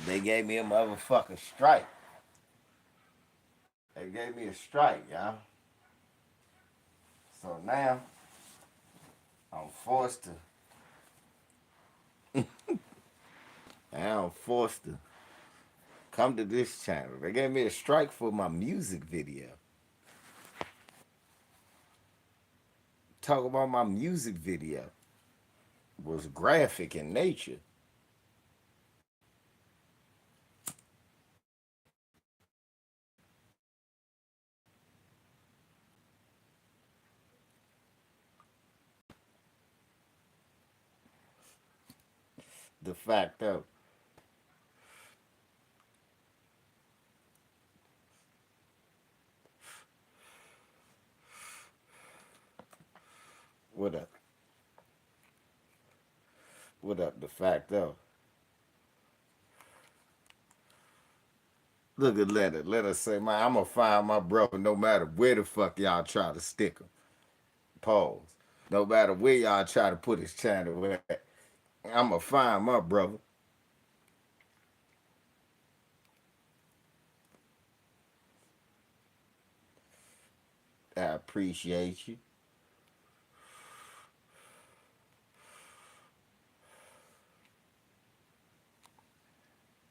They gave me a motherfucking strike. They gave me a strike, y'all. So now I'm forced to. Now I'm forced to come to this channel. They gave me a strike for my music video. Talk about my music video was graphic in nature. The fact of what up? What up? The fact of look at Leonard. Leonard say, man, I'm gonna find my brother no matter where the fuck y'all try to stick him. Pause. No matter where y'all try to put his channel at, I'm gonna find my brother. I appreciate you.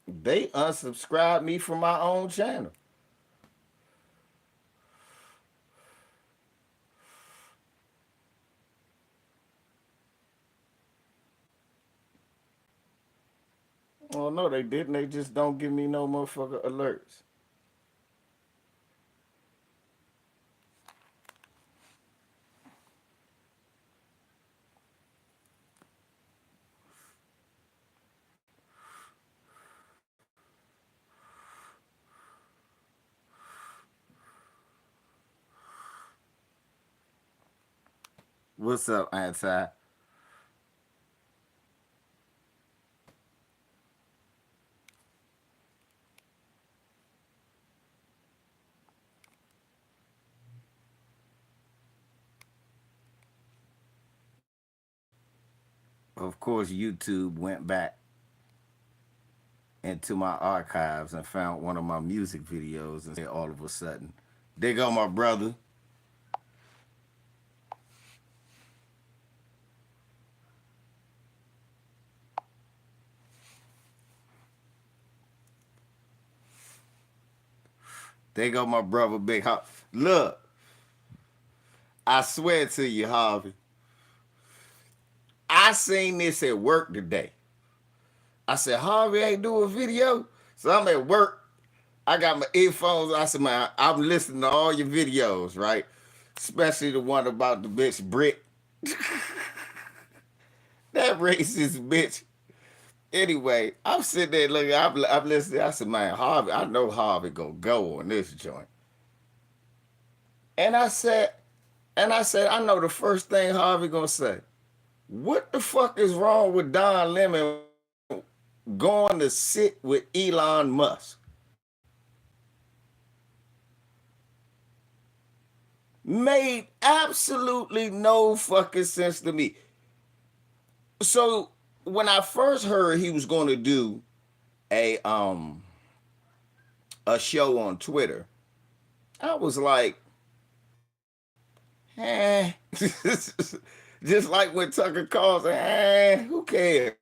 They unsubscribed me from my own channel. Well, no, they didn't. They just don't give me no motherfucker alerts. What's up, Anti? Of course, YouTube went back into my archives and found one of my music videos and said all of a sudden, there go my brother. There go my brother Big Harvey. Look, I swear to you, Harvey, I seen this at work today. I said, Harvey ain't do a video. So I'm at work. I got my earphones. I said, man, I'm listening to all your videos, right? Especially the one about the bitch Brit. That racist bitch. Anyway, I'm sitting there looking, I'm listening. I said, man, Harvey, I know Harvey gonna go on this joint. And I said, I know the first thing Harvey gonna say. What the fuck is wrong with Don Lemon going to sit with Elon Musk? Made absolutely no fucking sense to me. So when I first heard he was going to do a um a show on Twitter, I was like, eh. Just like when Tucker calls, who cares?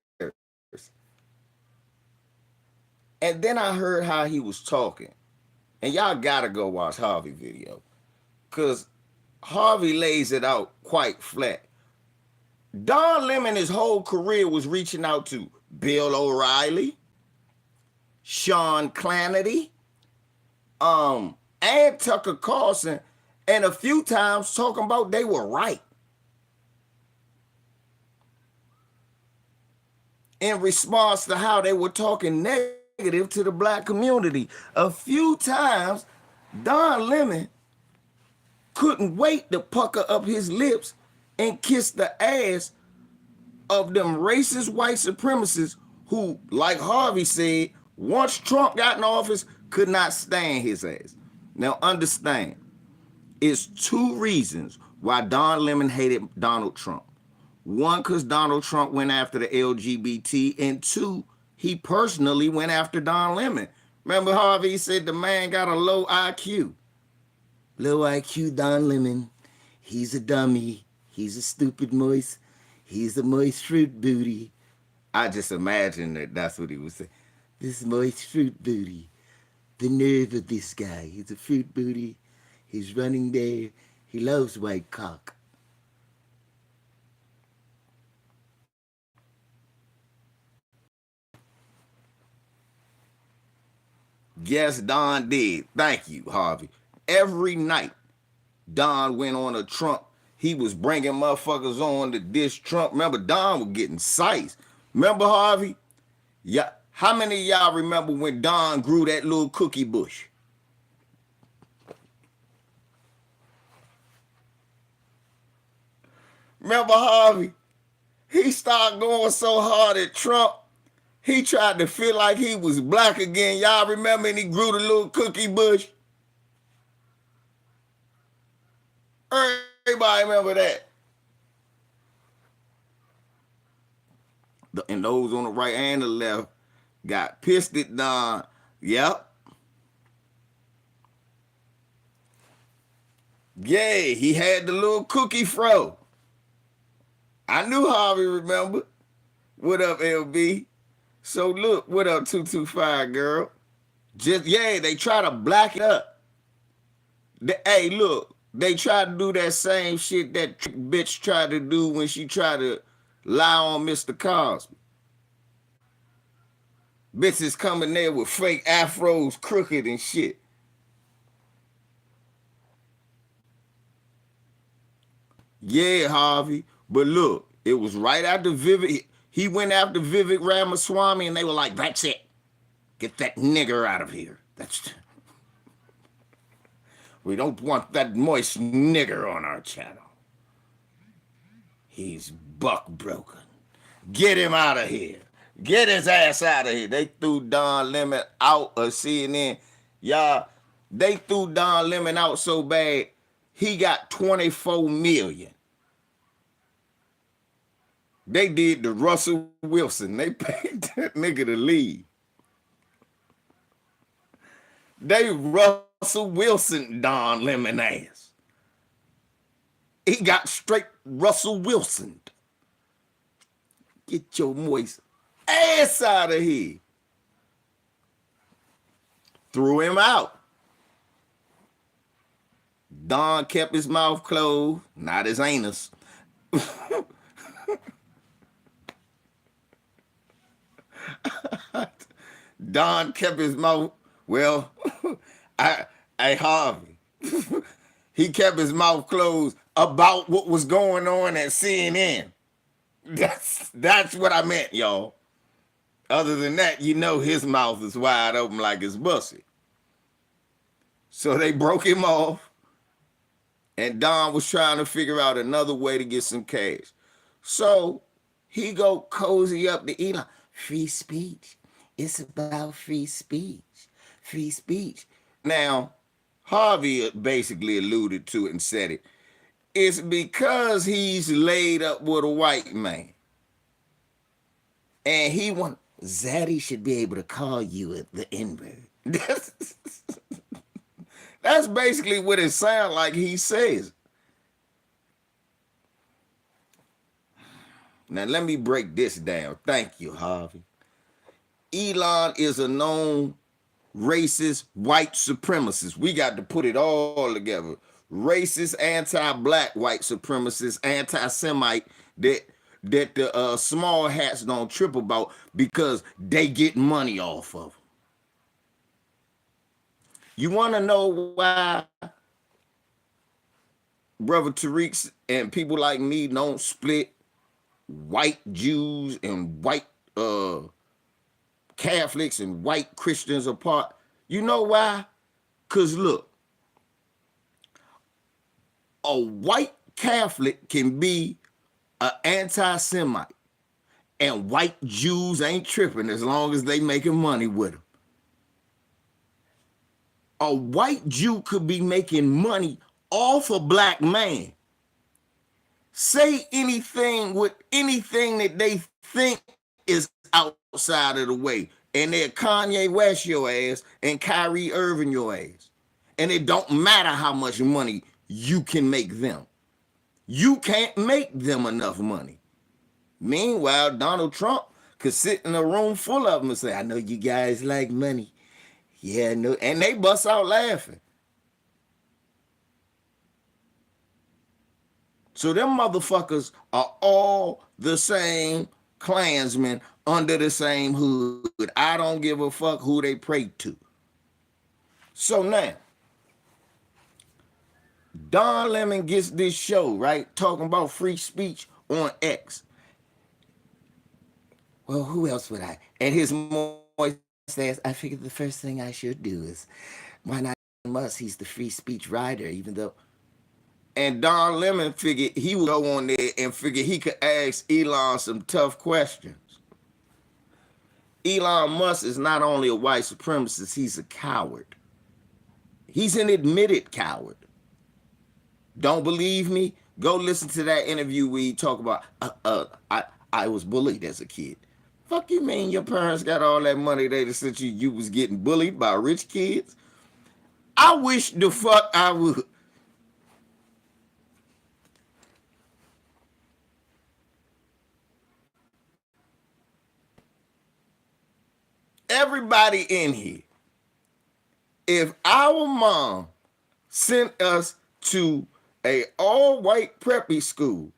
And then I heard how he was talking. And y'all gotta go watch Harvey video. Cause Harvey lays it out quite flat. Don Lemon, his whole career was reaching out to Bill O'Reilly, Sean Clanity, and Tucker Carlson, and a few times talking about they were right in response to how they were talking negative to the black community. A few times, Don Lemon couldn't wait to pucker up his lips and kiss the ass of them racist white supremacists who, like Harvey said, once Trump got in office, could not stand his ass. Now understand, it's two reasons why Don Lemon hated Donald Trump. One, because Donald Trump went after the LGBT, and two, he personally went after Don Lemon. Remember Harvey said the man got a low IQ. Low IQ Don Lemon. He's a dummy. He's a stupid moist. He's a moist fruit booty. I just imagine that that's what he was saying. This moist fruit booty. The nerve of this guy. He's a fruit booty. He's running there. He loves white cock. Yes, Don did. Thank you, Harvey. Every night, Don went on a Trump. He was bringing motherfuckers on to diss Trump. Remember, Don was getting sized. Remember, Harvey? Yeah. How many of y'all remember when Don grew that little cookie bush? Remember, Harvey? He started going so hard at Trump, he tried to feel like he was black again. Y'all remember? And he grew the little cookie bush. Everybody remember that. And those on the right and the left got pissed at Don. Yep. Yeah, he had the little cookie fro. I knew Harvey remembered. What up, LB? So look, what up, 225 girl? Just they try to black it up. Hey, look, they try to do that same shit that bitch tried to do when she tried to lie on Mr. Cosby. Bitches coming there with fake afros, crooked and shit. Yeah, Harvey. But look, it was right after Vivek. He went after Vivek Ramaswamy, and they were like, "That's it. Get that nigger out of here. We don't want that moist nigger on our channel. He's buck broken. Get him out of here. Get his ass out of here." They threw Don Lemon out of CNN. Y'all, they threw Don Lemon out so bad, he got 24 million. They did the Russell Wilson. They paid that nigga to leave. They Russell Wilson Don Lemon ass. He got straight Russell Wilson. Get your moist ass out of here. Threw him out. Don kept his mouth closed, not his anus. Don kept his mouth, well, I Harvey. He kept his mouth closed about what was going on at CNN. That's what I meant, y'all. Other than that, you know his mouth is wide open like his pussy. So they broke him off, and Don was trying to figure out another way to get some cash. So he go cozy up to Elon. Free speech. It's about free speech. Free speech. Now, Harvey basically alluded to it and said it. It's because he's laid up with a white man. And he want Zaddy should be able to call you the N-word. That's basically what it sounds like he says. Now, let me break this down. Thank you, Harvey. Elon is a known racist white supremacist. We got to put it all together. Racist, anti-black white supremacist, anti-Semite that the small hats don't trip about because they get money off of them. You want to know why Brother Tariq and people like me don't split white Jews and white Catholics and white Christians apart? You know why? Because look, a white Catholic can be an anti-Semite, and white Jews ain't tripping as long as they making money with them. A white Jew could be making money off a black man. Say anything with anything that they think is outside of the way, and they're Kanye West your ass and Kyrie Irving your ass. And it don't matter how much money you can make them. You can't make them enough money. Meanwhile, Donald Trump could sit in a room full of them and say, I know you guys like money. Yeah, no, and they bust out laughing. So them motherfuckers are all the same Klansmen under the same hood. I don't give a fuck who they pray to. So now, Don Lemon gets this show, right? Talking about free speech on X. Well, who else would I? And his voice says, I figured the first thing I should do is, why not Musk? He's the free speech writer, even though. And Don Lemon figured he would go on there and figure he could ask Elon some tough questions. Elon Musk is not only a white supremacist, he's a coward. He's an admitted coward. Don't believe me? Go listen to that interview where he talk about, I was bullied as a kid. Fuck you mean your parents got all that money they just sent you, you was getting bullied by rich kids? I wish the fuck I would. Everybody in here, if our mom sent us to a all-white preppy school,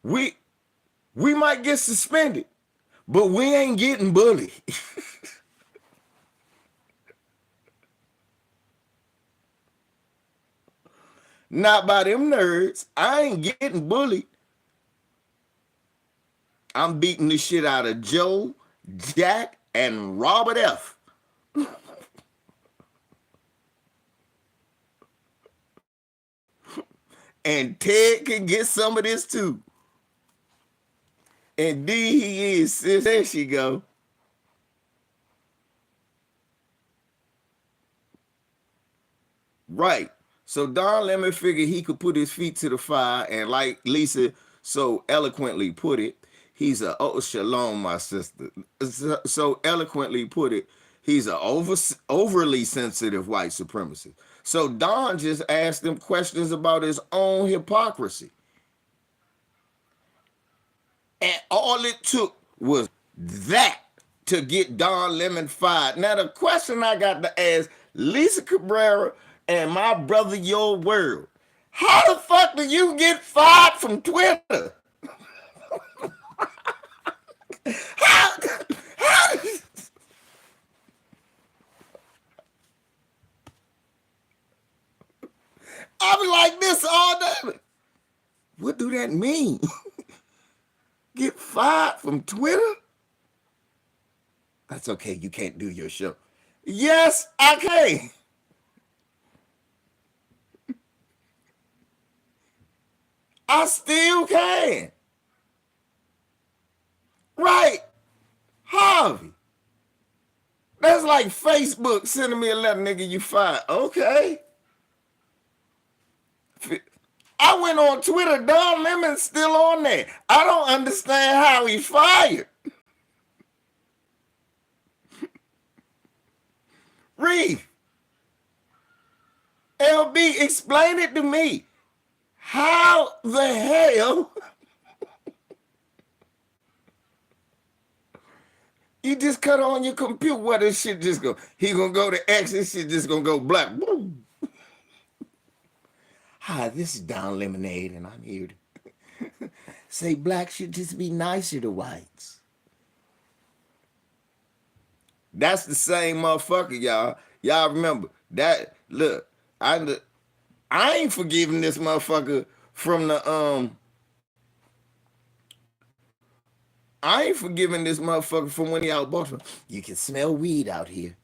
we might get suspended, but we ain't getting bullied. Not by them nerds. I ain't getting bullied. I'm beating the shit out of Joe, Jack, and Robert F. And Ted can get some of this too. And D he is, sis. There she go. Right. So Don Lemon figured he could put his feet to the fire, and like Lisa so eloquently put it, he's a oh shalom, my sister. So eloquently put it, he's a overly sensitive white supremacist. So Don just asked him questions about his own hypocrisy. And all it took was that to get Don Lemon fired. Now, the question I got to ask Lisa Cabrera and my brother Your World, how the fuck do you get fired from Twitter? how I be like this all day. What do that mean? Get fired from Twitter? That's okay. You can't do your show. Yes, I can. I still can. Right. Harvey. That's like Facebook sending me a letter, nigga, you fired. Okay. I went on Twitter, Don Lemon's still on there. I don't understand how he fired. Reed, LB, explain it to me. How the hell you just cut on your computer? What this shit just go? He gonna go to X, this shit just gonna go black. Boom. Hi, this is Don Lemonade, and I'm here to say black should just be nicer to whites. That's the same motherfucker, y'all. Y'all remember that? Look, I ain't forgiving this motherfucker from the I ain't forgiving this motherfucker from when he out Baltimore. You can smell weed out here.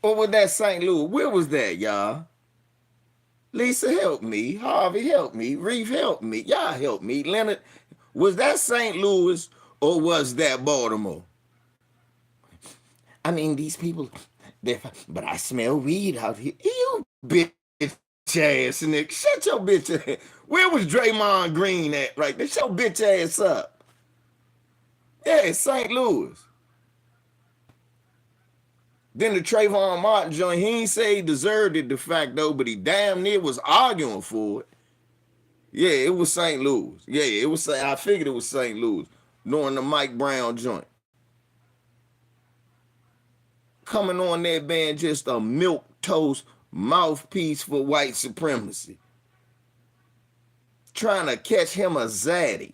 Or was that St. Louis? Where was that, y'all? Lisa, help me. Harvey, help me. Reeve, help me. Y'all help me. Leonard, was that St. Louis or was that Baltimore? I mean, these people, but I smell weed out here. You bitch ass nigga. Shut your bitch ass. Where was Draymond Green at right there? Shut your bitch ass up. Yeah, it's St. Louis. Then the Trayvon Martin joint, he ain't say he deserved it de facto, but he damn near was arguing for it. Yeah, it was St. Louis. Yeah, it was. I figured it was St. Louis. During the Mike Brown joint. Coming on there being just a milk toast mouthpiece for white supremacy. Trying to catch him a zaddy.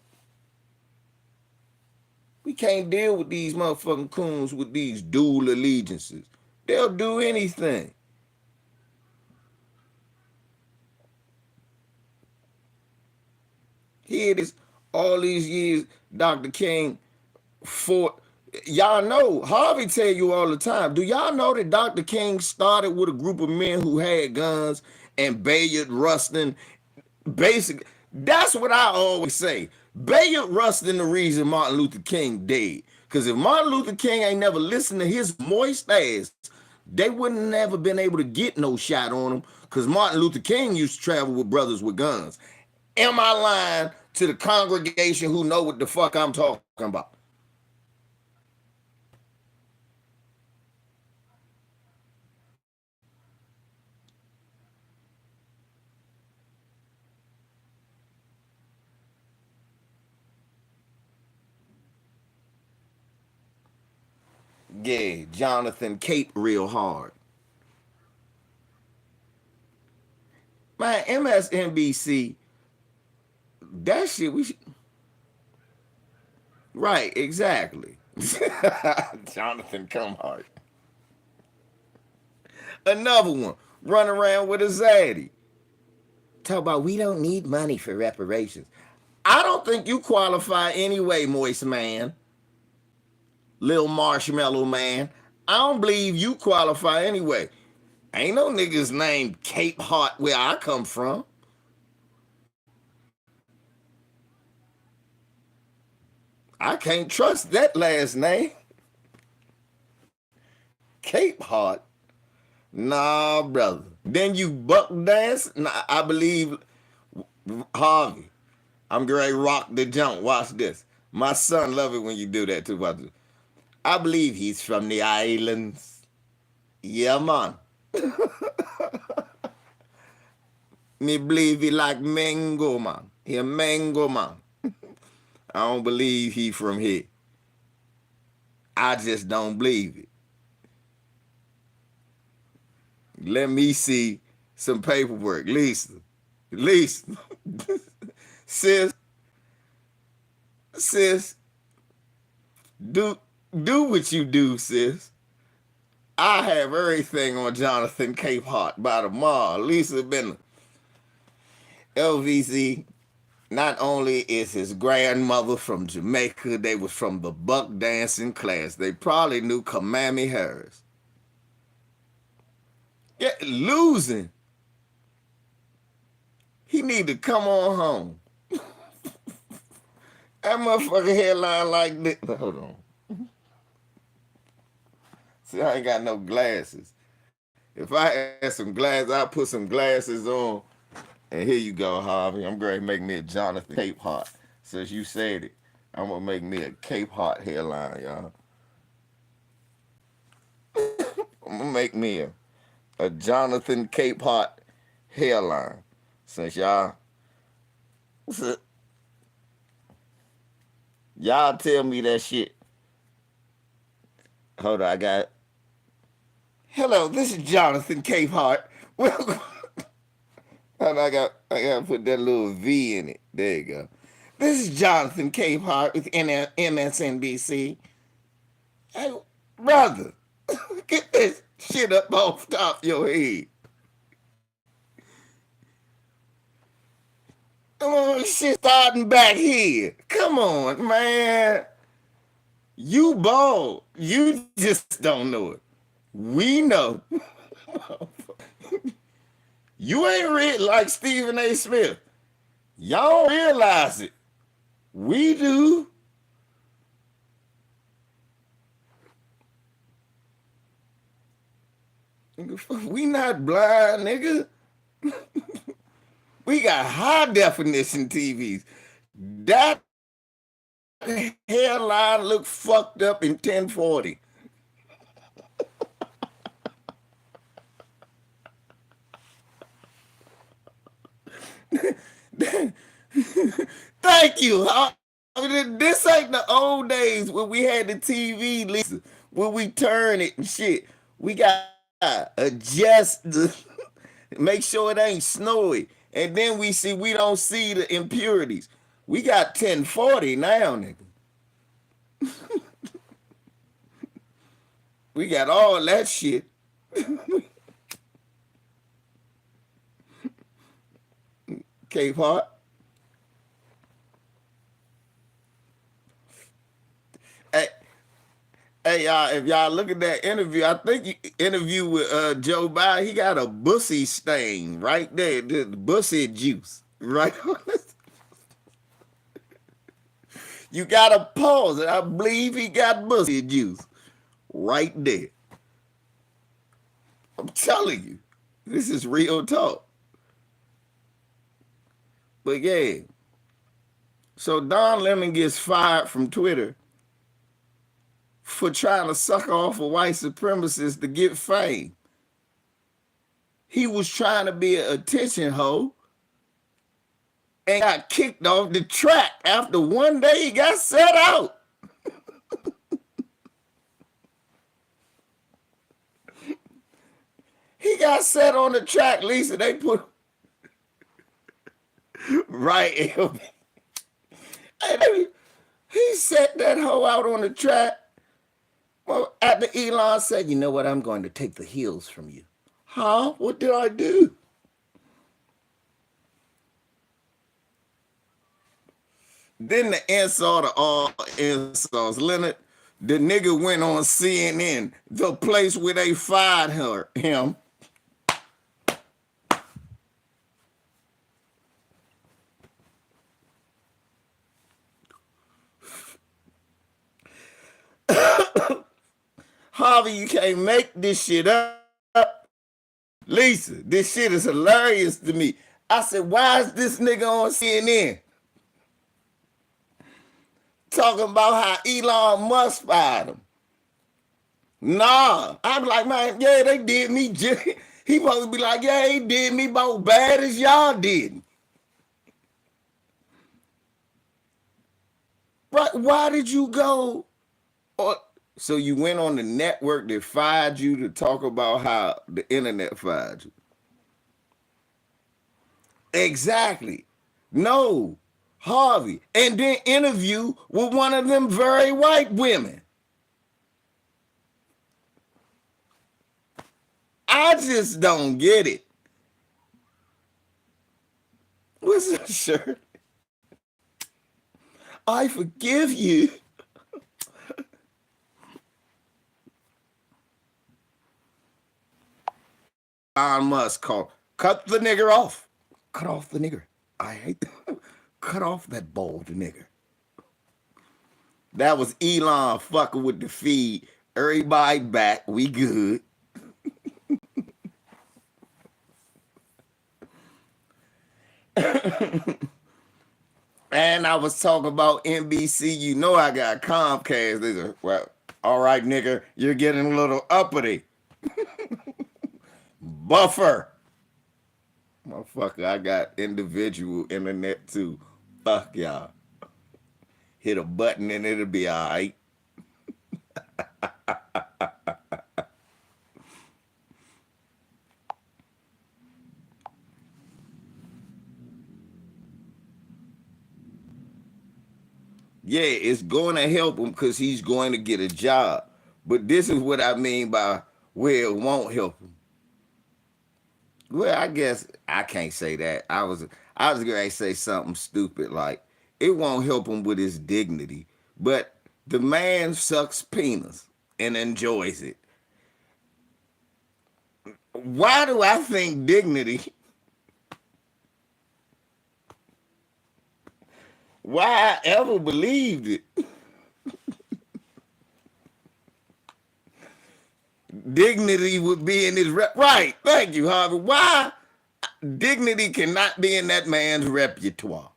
We can't deal with these motherfucking coons with these dual allegiances. They'll do anything. Here it is, all these years, Dr. King fought. Y'all know, Harvey tell you all the time, do y'all know that Dr. King started with a group of men who had guns and Bayard Rustin? Basically, that's what I always say. Bayard Rustin the reason Martin Luther King dead. Because if Martin Luther King ain't never listened to his moist ass, they wouldn't never been able to get no shot on him. Because Martin Luther King used to travel with brothers with guns. Am I lying to the congregation who know what the fuck I'm talking about? Yeah, Jonathan Cape real hard. Man, MSNBC, that shit we should. Right, exactly. Jonathan Cumhart. Another one, run around with a zaddy. Talk about we don't need money for reparations. I don't think you qualify anyway, moist man. Little marshmallow man. I don't believe you qualify anyway. Ain't no niggas named Cape Heart where I come from. I can't trust that last name. Cape Heart. Nah, brother. Then you buck dance? Nah, I believe Harvey. I'm gonna rock the jump. Watch this. My son love it when you do that too. I believe he's from the islands. Yeah, man. Me believe he like mango, man. He a mango, man. I don't believe he from here. I just don't believe it. Let me see some paperwork. Lisa. sis, sis, do what you do, sis. I have everything on Jonathan Capehart by tomorrow. Lisa been LVC. Not only is his grandmother from Jamaica, they was from the buck dancing class. They probably knew Kamami Harris. Yeah, losing. He need to come on home. That motherfucker headline like this. Hold on. See, I ain't got no glasses. If I had some glasses, I'd put some glasses on. And here you go, Harvey. I'm going to make me a Jonathan Cape Heart. Since you said it, I'm going to make me a Cape Heart hairline, y'all. I'm going to make me a Jonathan Cape Heart hairline. Since y'all tell me that shit. Hold on, I got it. Hello, this is Jonathan Cape Heart. Welcome. And I got to put that little V in it. There you go. This is Jonathan Capehart with MSNBC. Hey, brother, get this shit up off top of your head. Come on, shit starting back here. Come on, man. You bald. You just don't know it. We know. You ain't read like Stephen A. Smith. Y'all don't realize it. We do. We not blind, nigga. We got high definition TVs. That hairline look fucked up in 1040. Thank you. This ain't the old days when we had the TV, Lisa, when we turn it and shit. We got adjust make sure it ain't snowy, and then we don't see the impurities. We got 1040 now, nigga. We got all that shit. Cape Heart. Hey, hey, y'all, if y'all look at that interview, I think you interview with Joe Biden, he got a bussy stain right there, the bussy juice, right on this. You gotta pause it. I believe he got bussy juice right there. I'm telling you, this is real talk. But yeah, so Don Lemon gets fired from Twitter for trying to suck off a white supremacist to get fame. He was trying to be an attention hoe and got kicked off the track after one day he got set out. He got set on the track, Lisa. They put right. He set that hoe out on the track. Well, after Elon said, you know what, I'm going to take the heels from you. Huh? What did I do? Then the insult of all insults, Leonard, the nigga went on CNN, the place where they fired him. Harvey, you can't make this shit up. Lisa, this shit is hilarious to me. I said, why is this nigga on CNN talking about how Elon Musk fired him? Nah, I'm like, man, yeah, they did me. He supposed to be like, yeah, he did me about bad as y'all did. Right? Why did you go? Or, so you went on the network that fired you to talk about how the internet fired you. Exactly. No, Harvey. And then interview with one of them very white women. I just don't get it. What's that shirt? I forgive you. Elon Musk called, cut the nigger off. Cut off the nigger. I hate that. Cut off that bald nigger. That was Elon fucking with the feed. Everybody back. We good. And I was talking about NBC. You know I got Comcast. They said, well, all right, nigga, you're getting a little uppity. Buffer. Motherfucker, I got individual internet too. Fuck y'all. Hit a button and it'll be all right. Yeah, it's going to help him because he's going to get a job. But this is what I mean by where it won't help him. Well, I guess I can't say that. I was going to say something stupid like it won't help him with his dignity. But the man sucks penis and enjoys it. Why do I think dignity? Why I ever believed it? Dignity would be in his right. Thank you, Harvey. Why Dignity cannot be in that man's repertoire.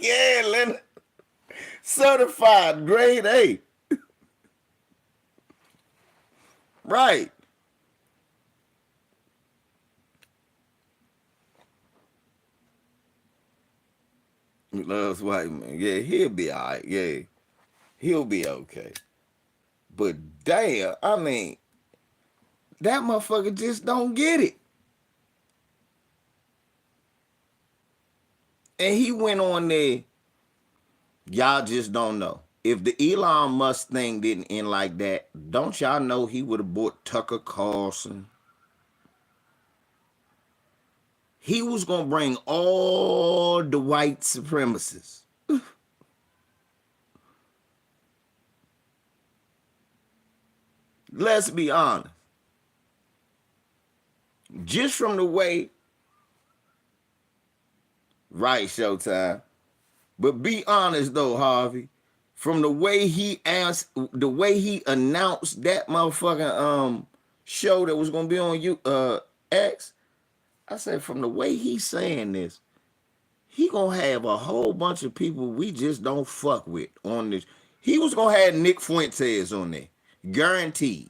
Yeah, Leonard. Certified grade A. Right. He loves white man. Yeah, he'll be all right. Yeah, he'll be okay. But damn, I mean, that motherfucker just don't get it. And he went on there, y'all just don't know. If the Elon Musk thing didn't end like that, don't y'all know he would have bought Tucker Carlson? He was going to bring all the white supremacists. Let's be honest. Just from the way, right, Showtime. But be honest though, Harvey. From the way he asked, the way he announced that motherfucking show that was gonna be on you X, I said from the way he's saying this, he gonna have a whole bunch of people we just don't fuck with on this. He was gonna have Nick Fuentes on there, guaranteed.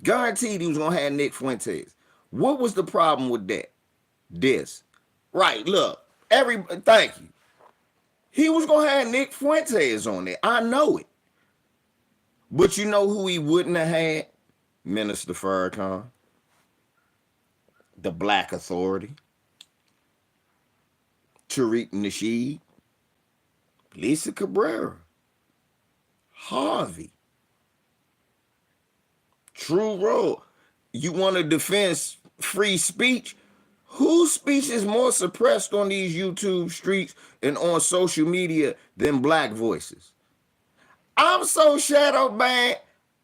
Guaranteed he was gonna have Nick Fuentes. What was the problem with that? This, right? Look, thank you. He was gonna have Nick Fuentes on there. I know it. But you know who he wouldn't have had? Minister Farrakhan, the Black Authority, Tariq Nasheed, Lisa Cabrera, Harvey, True Road. You want to defend free speech? Whose speech is more suppressed on these YouTube streets and on social media than black voices? I'm so shadow banned.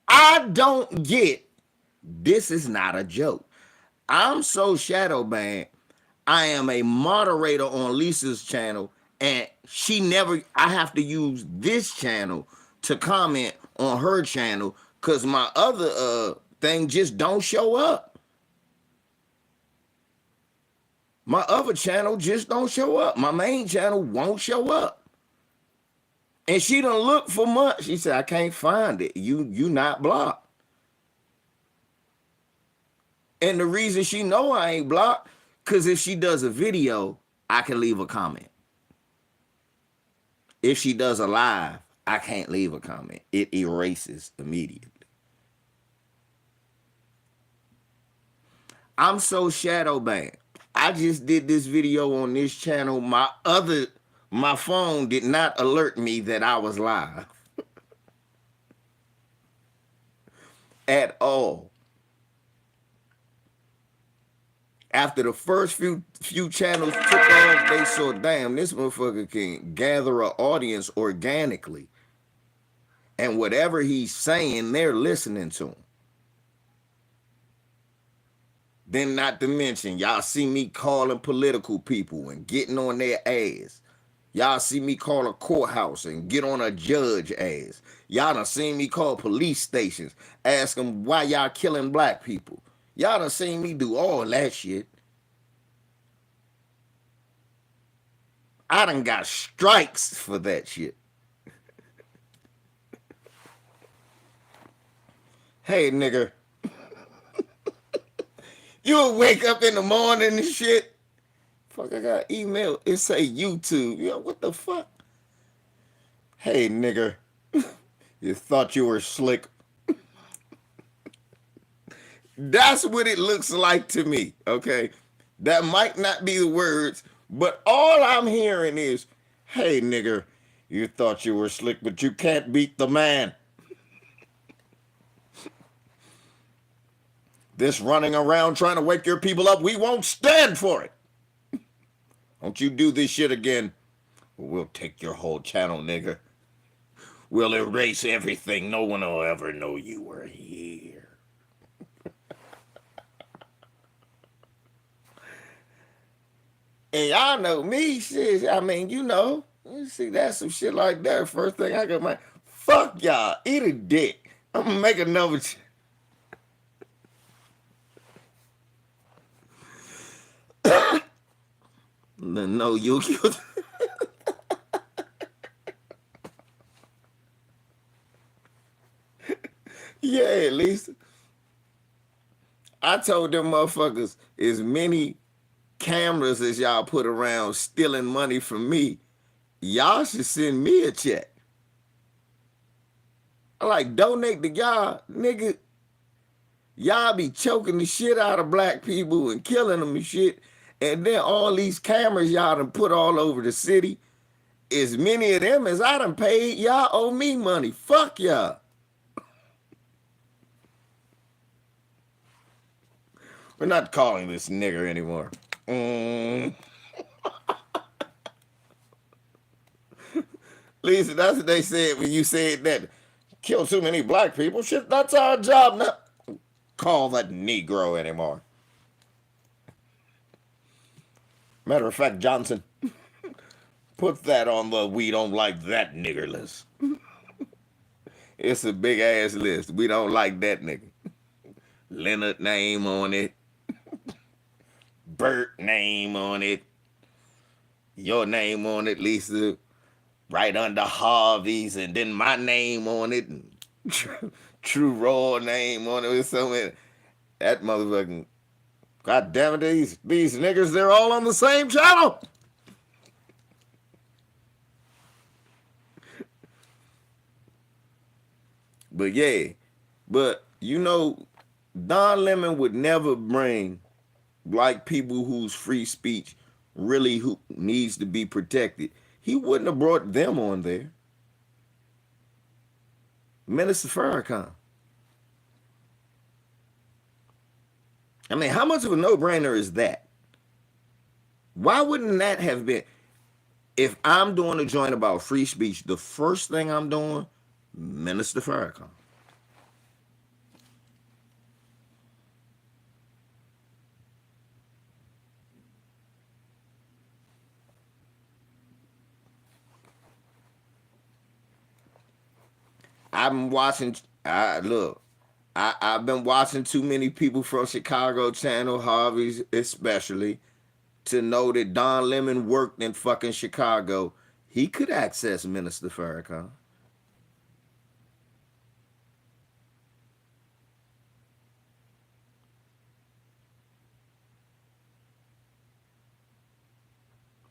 I don't get. This is not a joke. I'm so shadow banned. I am a moderator on Lisa's channel, and I have to use this channel to comment on her channel because my other thing just don't show up. My other channel just don't show up. My main channel won't show up. And she done looked for months. She said, I can't find it. You not blocked. And the reason she know I ain't blocked, because if she does a video, I can leave a comment. If she does a live, I can't leave a comment. It erases immediately. I'm so shadow banned. I just did this video on this channel. My phone did not alert me that I was live at all. After the first few channels took off, they saw, damn, this motherfucker can gather an audience organically. And whatever he's saying, they're listening to him. Then not to mention, y'all see me calling political people and getting on their ass. Y'all see me call a courthouse and get on a judge ass. Y'all done seen me call police stations, ask them why y'all killing black people. Y'all done seen me do all that shit. I done got strikes for that shit. Hey, nigga. You'll wake up in the morning and shit. Fuck, I got email. It say YouTube. Yo, what the fuck? Hey, nigga. You thought you were slick. That's what it looks like to me, okay? That might not be the words, but all I'm hearing is, hey, nigga, you thought you were slick, but you can't beat the man. This running around trying to wake your people up, we won't stand for it. Don't you do this shit again, we'll take your whole channel, nigga. We'll erase everything. No one will ever know you were here. And y'all know me, shit. I mean, you know, you see that some shit like that. First thing I got Fuck y'all. Eat a dick. I'm gonna make another. No, you. Yeah, at least I told them motherfuckers as many cameras as y'all put around stealing money from me, y'all should send me a check. I like donate to y'all, nigga. Y'all be choking the shit out of black people and killing them and shit. And then all these cameras y'all done put all over the city, as many of them as I done paid, y'all owe me money. Fuck y'all. We're not calling this nigger anymore. Lisa, that's what they said when you said that. Kill too many black people. Shit, that's our job. Not call that Negro anymore. Matter of fact, Johnson, put that on the we don't like that nigger list. It's a big ass list. We don't like that nigga. Leonard name on it. Bert name on it. Your name on it, Lisa. Right under Harvey's, and then my name on it. And True Raw name on it. With so many. That motherfucking. God damn it, these niggas, they're all on the same channel. But yeah, but you know, Don Lemon would never bring like people whose free speech really who needs to be protected. He wouldn't have brought them on there. Minister Farrakhan. I mean, how much of a no-brainer is that? Why wouldn't that have been? If I'm doing a joint about free speech, the first thing I'm doing, Minister Farrakhan. I'm watching. I've been watching too many people from Chicago channel, Harvey's especially, to know that Don Lemon worked in fucking Chicago. He could access Minister Farrakhan.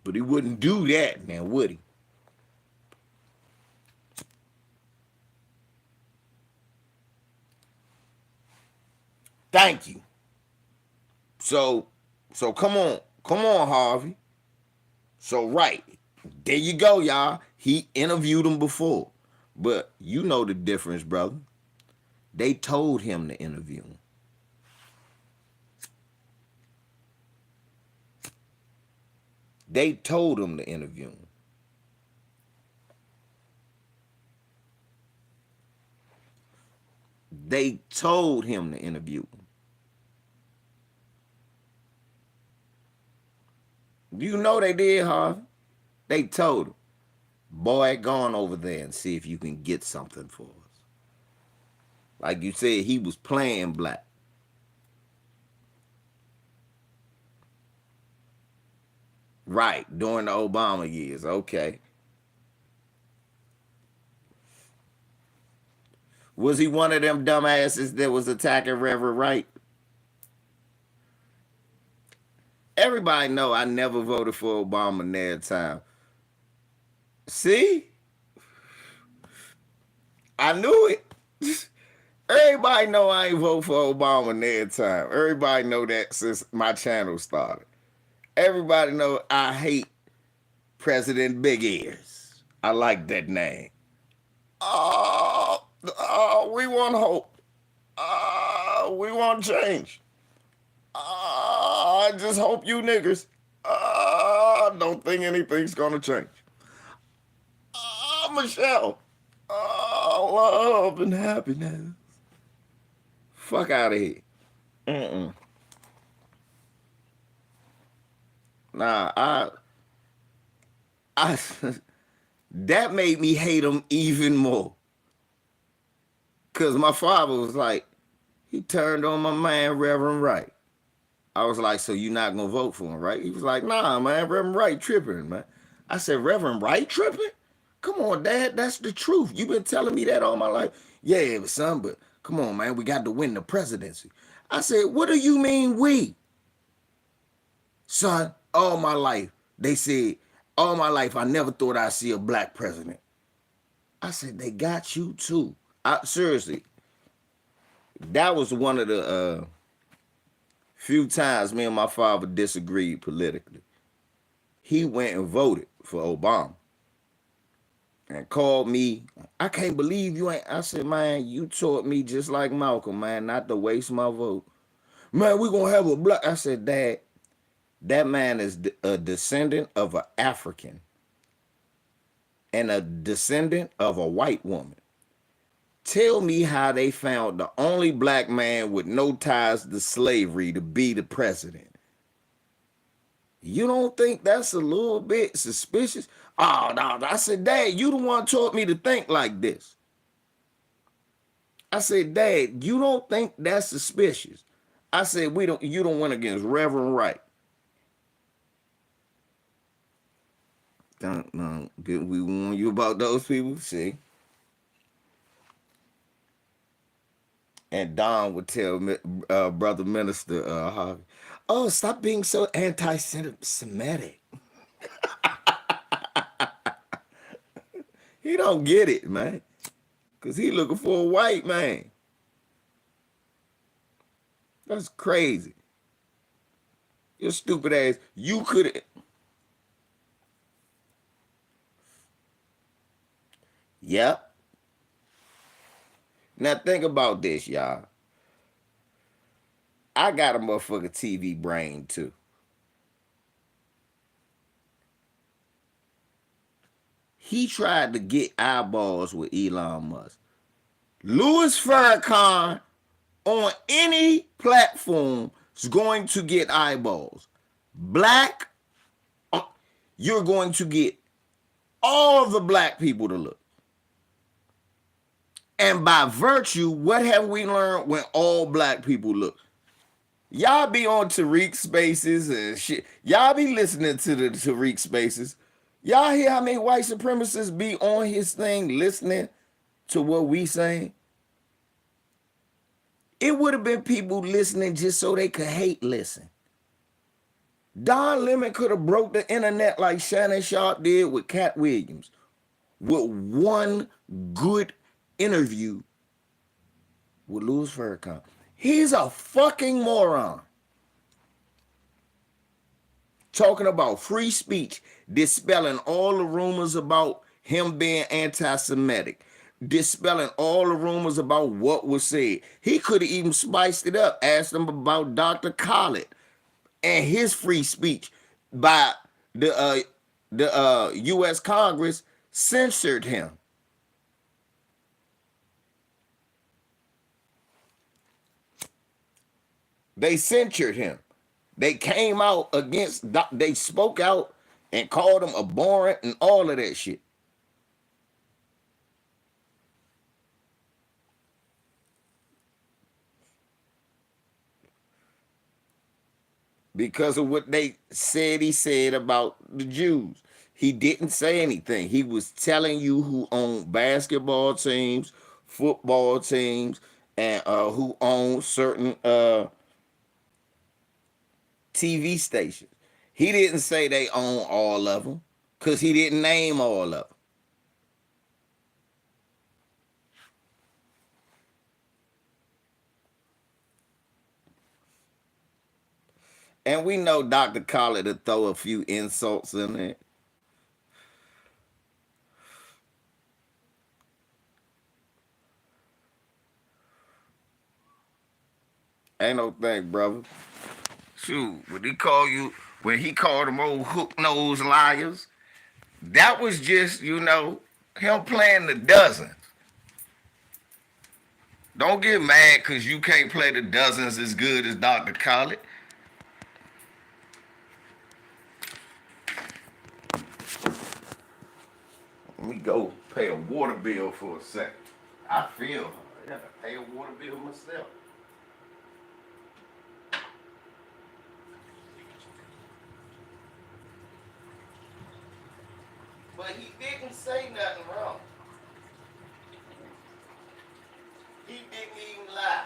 But he wouldn't do that now, would he? Thank you. So, so come on, Harvey. So right, there you go, y'all. He interviewed him before, but you know the difference, brother. They told him to interview him. They told him to interview him. They told him to interview him. You know they did, Harvey. They told him, boy, go on over there and see if you can get something for us. Like you said, he was playing black. Right, during the Obama years. Okay. Was he one of them dumbasses that was attacking Reverend Wright? Everybody know I never voted for Obama in that time. See? I knew it. Everybody know I ain't vote for Obama in that time. Everybody know that since my channel started. Everybody know I hate President Big Ears. I like that name. We want hope. We want change. I just hope you niggas don't think anything's gonna change. Michelle. Love and happiness. Fuck out of here. Mm-mm. Nah, I that made me hate him even more. Cause my father was like, he turned on my man, Reverend Wright. I was like, so you not gonna vote for him, right? He was like, nah, man, Reverend Wright tripping, man. I said, Reverend Wright tripping? Come on, Dad, that's the truth. You've been telling me that all my life. Yeah, but son, but come on, man, we got to win the presidency. I said, what do you mean we? Son, all my life, they said, all my life, I never thought I'd see a black president. I said, they got you too. Seriously, that was one of the few times me and my father disagreed politically. He went and voted for Obama and called me. I can't believe you ain't. I said, man, you taught me just like Malcolm, man, not to waste my vote. Man, we gonna have a black. I said, Dad, that man is a descendant of an African and a descendant of a white woman. Tell me how they found the only black man with no ties to slavery to be the president. You don't think that's a little bit suspicious? Oh, no. I said, Dad, you the one taught me to think like this. I said, Dad, you don't think that's suspicious? I said, you don't win against Reverend Wright. Don't we warn you about those people? See? And Don would tell Brother Minister Harvey, oh, stop being so anti-Semitic. He don't get it, man. Because he looking for a white man. That's crazy. Your stupid ass. You could. Yep. Now think about this, y'all. I got a motherfucking TV brain too. He tried to get eyeballs with Elon Musk. Louis Farrakhan on any platform is going to get eyeballs. Black, you're going to get all the black people to look. And by virtue, what have we learned when all black people look? Y'all be on Tariq Spaces and shit. Y'all be listening to the Tariq Spaces. Y'all hear how many white supremacists be on his thing listening to what we saying? It would have been people listening just so they could hate listen. Don Lemon could have broke the internet like Shannon Sharp did with Cat Williams with one good interview with Louis Farrakhan. He's a fucking moron. Talking about free speech, dispelling all the rumors about him being anti-Semitic, dispelling all the rumors about what was said. He could have even spiced it up, asked them about Dr. Khaled and his free speech by the U.S. Congress censored him. They censored him. They came out against, they spoke out and called him abhorrent and all of that shit. Because of what they said he said about the Jews. He didn't say anything. He was telling you who owned basketball teams, football teams, and who owned certain TV stations. He didn't say they own all of them because he didn't name all of them. And we know Dr. Khaled to throw a few insults in there. Ain't no thing, brother. Shoot, when he called them old hook-nosed liars, that was just, him playing the dozens. Don't get mad because you can't play the dozens as good as Dr. Khaled. Let me go pay a water bill for a second. I feel I gotta pay a water bill myself. But he didn't say nothing wrong. He didn't even lie.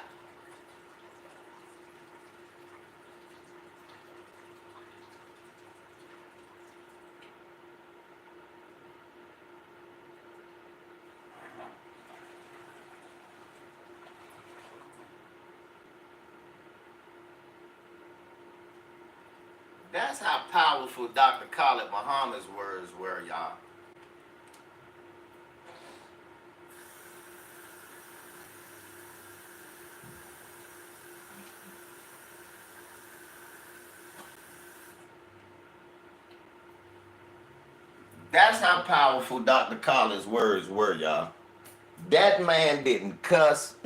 That's how powerful Dr. Khalid Muhammad's words were, y'all. That's how powerful Dr. Khaled's words were, y'all. That man didn't cuss.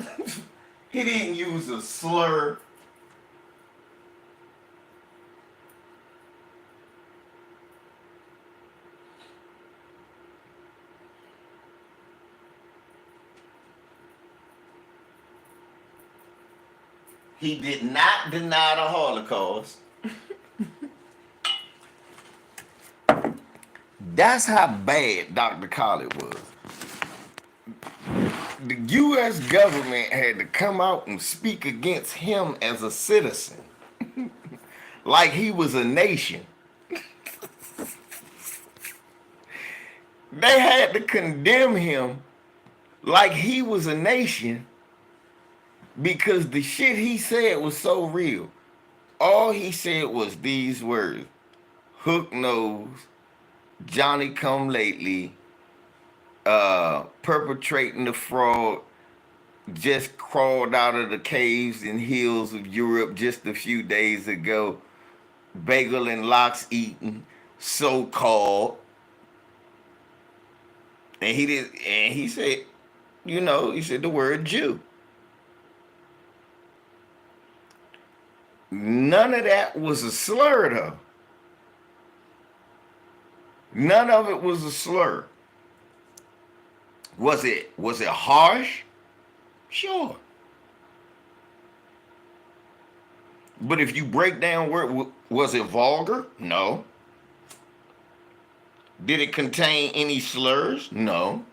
He didn't use a slur. He did not deny the Holocaust. That's how bad Dr. Khaled was. The U.S. government had to come out and speak against him as a citizen, like he was a nation. They had to condemn him like he was a nation because the shit he said was so real. All he said was these words: hook nose, Johnny come lately, perpetrating the fraud, just crawled out of the caves and hills of Europe just a few days ago, bagel and lox eating, so called. And he said, he said the word Jew. None of that was a slur though. None of it was a slur. Was it harsh? Sure. But if you break down where was it vulgar? No. Did it contain any slurs? No.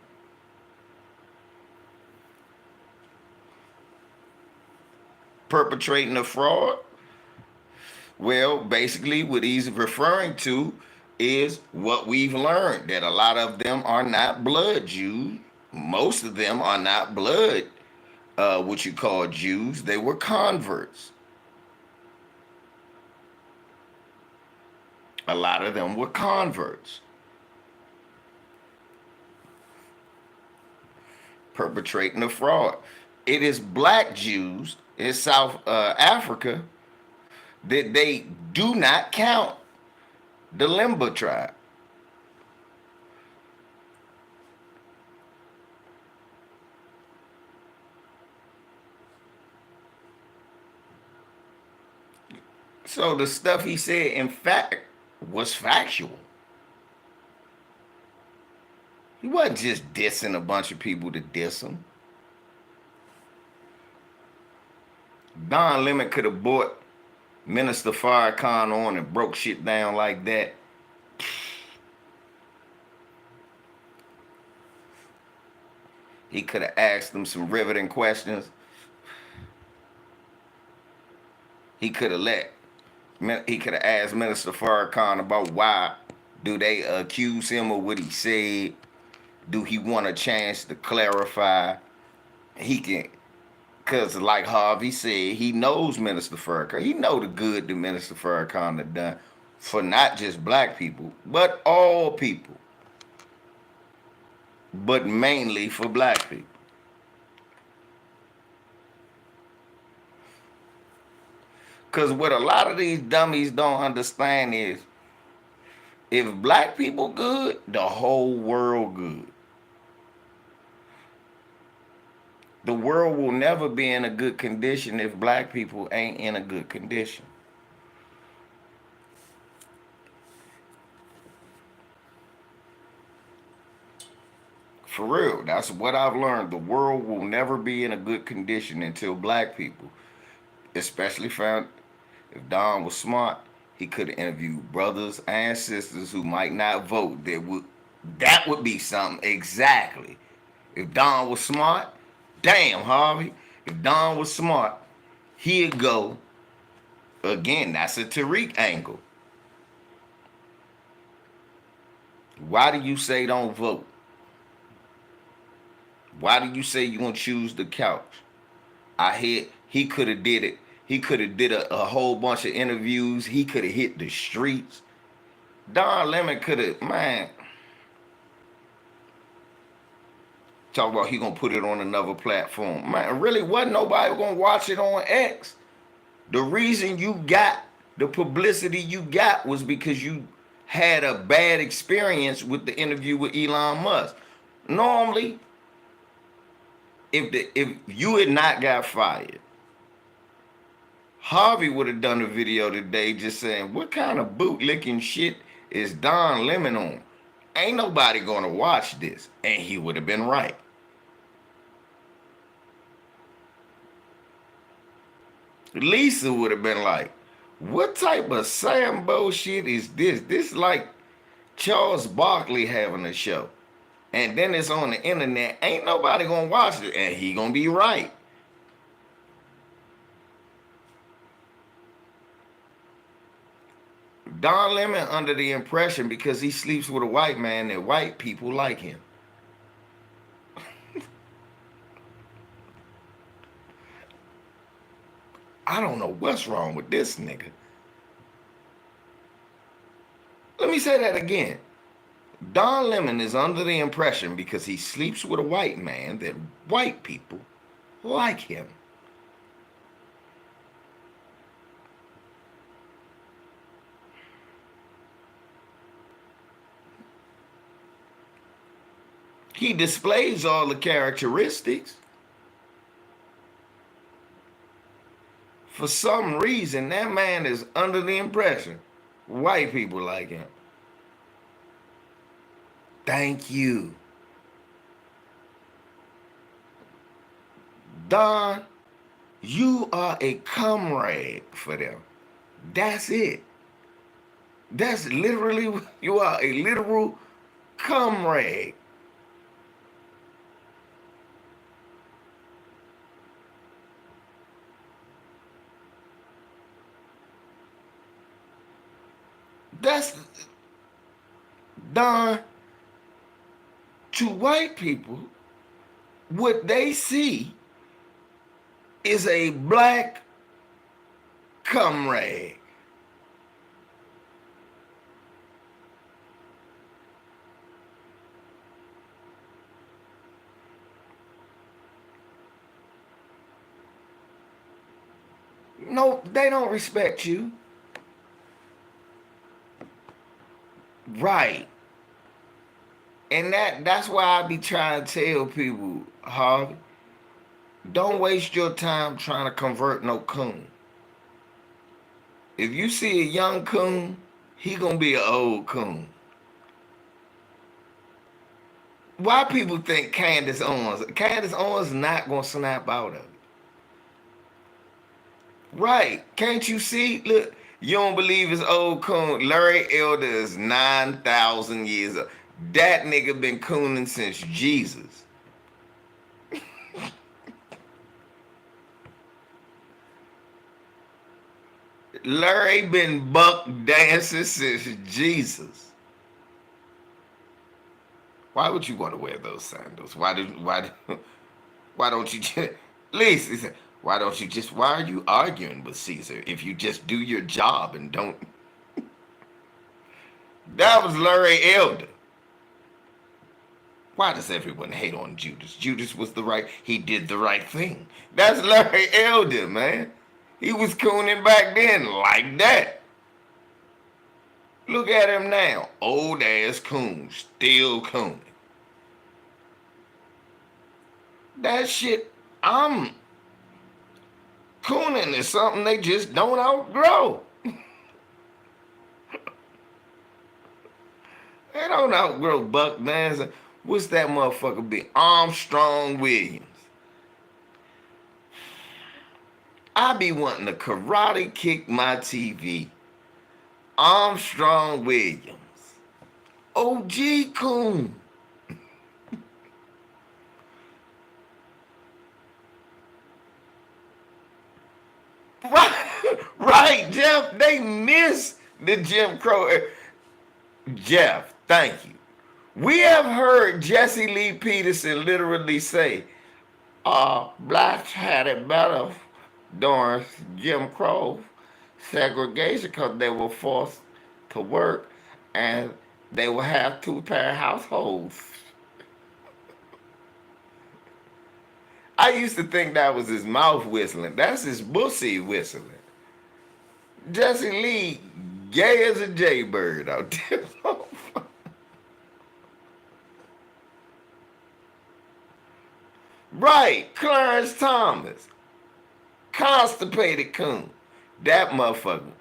Perpetrating a fraud? Well, basically what he's referring to is what we've learned, that a lot of them are not blood Jews. Most of them are not blood, what you call Jews. They were converts. A lot of them were converts. Perpetrating a fraud. It is black Jews in South Africa that they do not count the Limba tribe. So the stuff he said, in fact, was factual. He wasn't just dissing a bunch of people to diss him. Don Lemon could have brought Minister Farrakhan on and broke shit down like that. He could have asked them some riveting questions. He could have asked Minister Farrakhan about why do they accuse him of what he said. Do he want a chance to clarify? He can, because like Harvey said, he knows Minister Farrakhan. He know the good that Minister Farrakhan had done for not just black people, but all people. But mainly for black people. Because what a lot of these dummies don't understand is, if black people good, the whole world good. The world will never be in a good condition if black people ain't in a good condition. For real, that's what I've learned. The world will never be in a good condition until black people, especially found. If Don was smart, he could interview brothers and sisters who might not vote. That would be something exactly. If Don was smart, damn Harvey. If Don was smart, he'd go again. That's a Tariq angle. Why do you say don't vote? Why do you say you gonna choose the couch? I hear he could have did it. He could have did a whole bunch of interviews. He could have hit the streets. Don Lemon could have, man. Talk about he gonna put it on another platform. Man, really wasn't nobody gonna watch it on X. The reason you got the publicity you got was because you had a bad experience with the interview with Elon Musk. Normally, if you had not got fired, Harvey would have done a video today just saying, what kind of bootlicking shit is Don Lemon on? Ain't nobody gonna watch this. And he would have been right. Lisa would have been like, what type of Sambo shit is this? This like Charles Barkley having a show. And then it's on the internet. Ain't nobody gonna watch it. And he gonna be right. Don Lemon under the impression because he sleeps with a white man that white people like him. I don't know what's wrong with this nigga. Let me say that again. Don Lemon is under the impression because he sleeps with a white man that white people like him. He displays all the characteristics. For some reason, that man is under the impression white people like him. Thank you. Don, you are a comrade for them. That's it. That's literally, you are a literal comrade. That's, Don, to white people, what they see is a black comrade. No, they don't respect you. Right. And that's why I be trying to tell people, Harvey, don't waste your time trying to convert no coon. If you see a young coon, he gonna be an old coon. Why people think Candace Owens not gonna snap out of it? Right. Can't you see? Look, you don't believe it's old coon. Larry Elder is 9,000 years old. That nigga been cooning since Jesus. Larry been buck dancing since Jesus. Why would you want to wear those sandals? Why don't you just Lisa? Why don't you just why are you arguing with Caesar if you just do your job and don't? That was Larry Elder. Why does everyone hate on Judas? Judas was he did the right thing. That's Larry Elder, man. He was cooning back then like that. Look at him now. Old ass coon, still cooning. That shit, cooning is something they just don't outgrow. They don't outgrow buck dancing. What's that motherfucker be? Armstrong Williams. I be wanting to karate kick my TV. Armstrong Williams. OG Coon. Right, right, Jeff. They miss the Jim Crow. Jeff, thank you. We have heard Jesse Lee Peterson literally say, blacks had it better during Jim Crow segregation because they were forced to work and they would have two-parent households. I used to think that was his mouth whistling. That's his pussy whistling. Jesse Lee, gay as a jaybird out there. Right, Clarence Thomas, constipated coon. That motherfucker.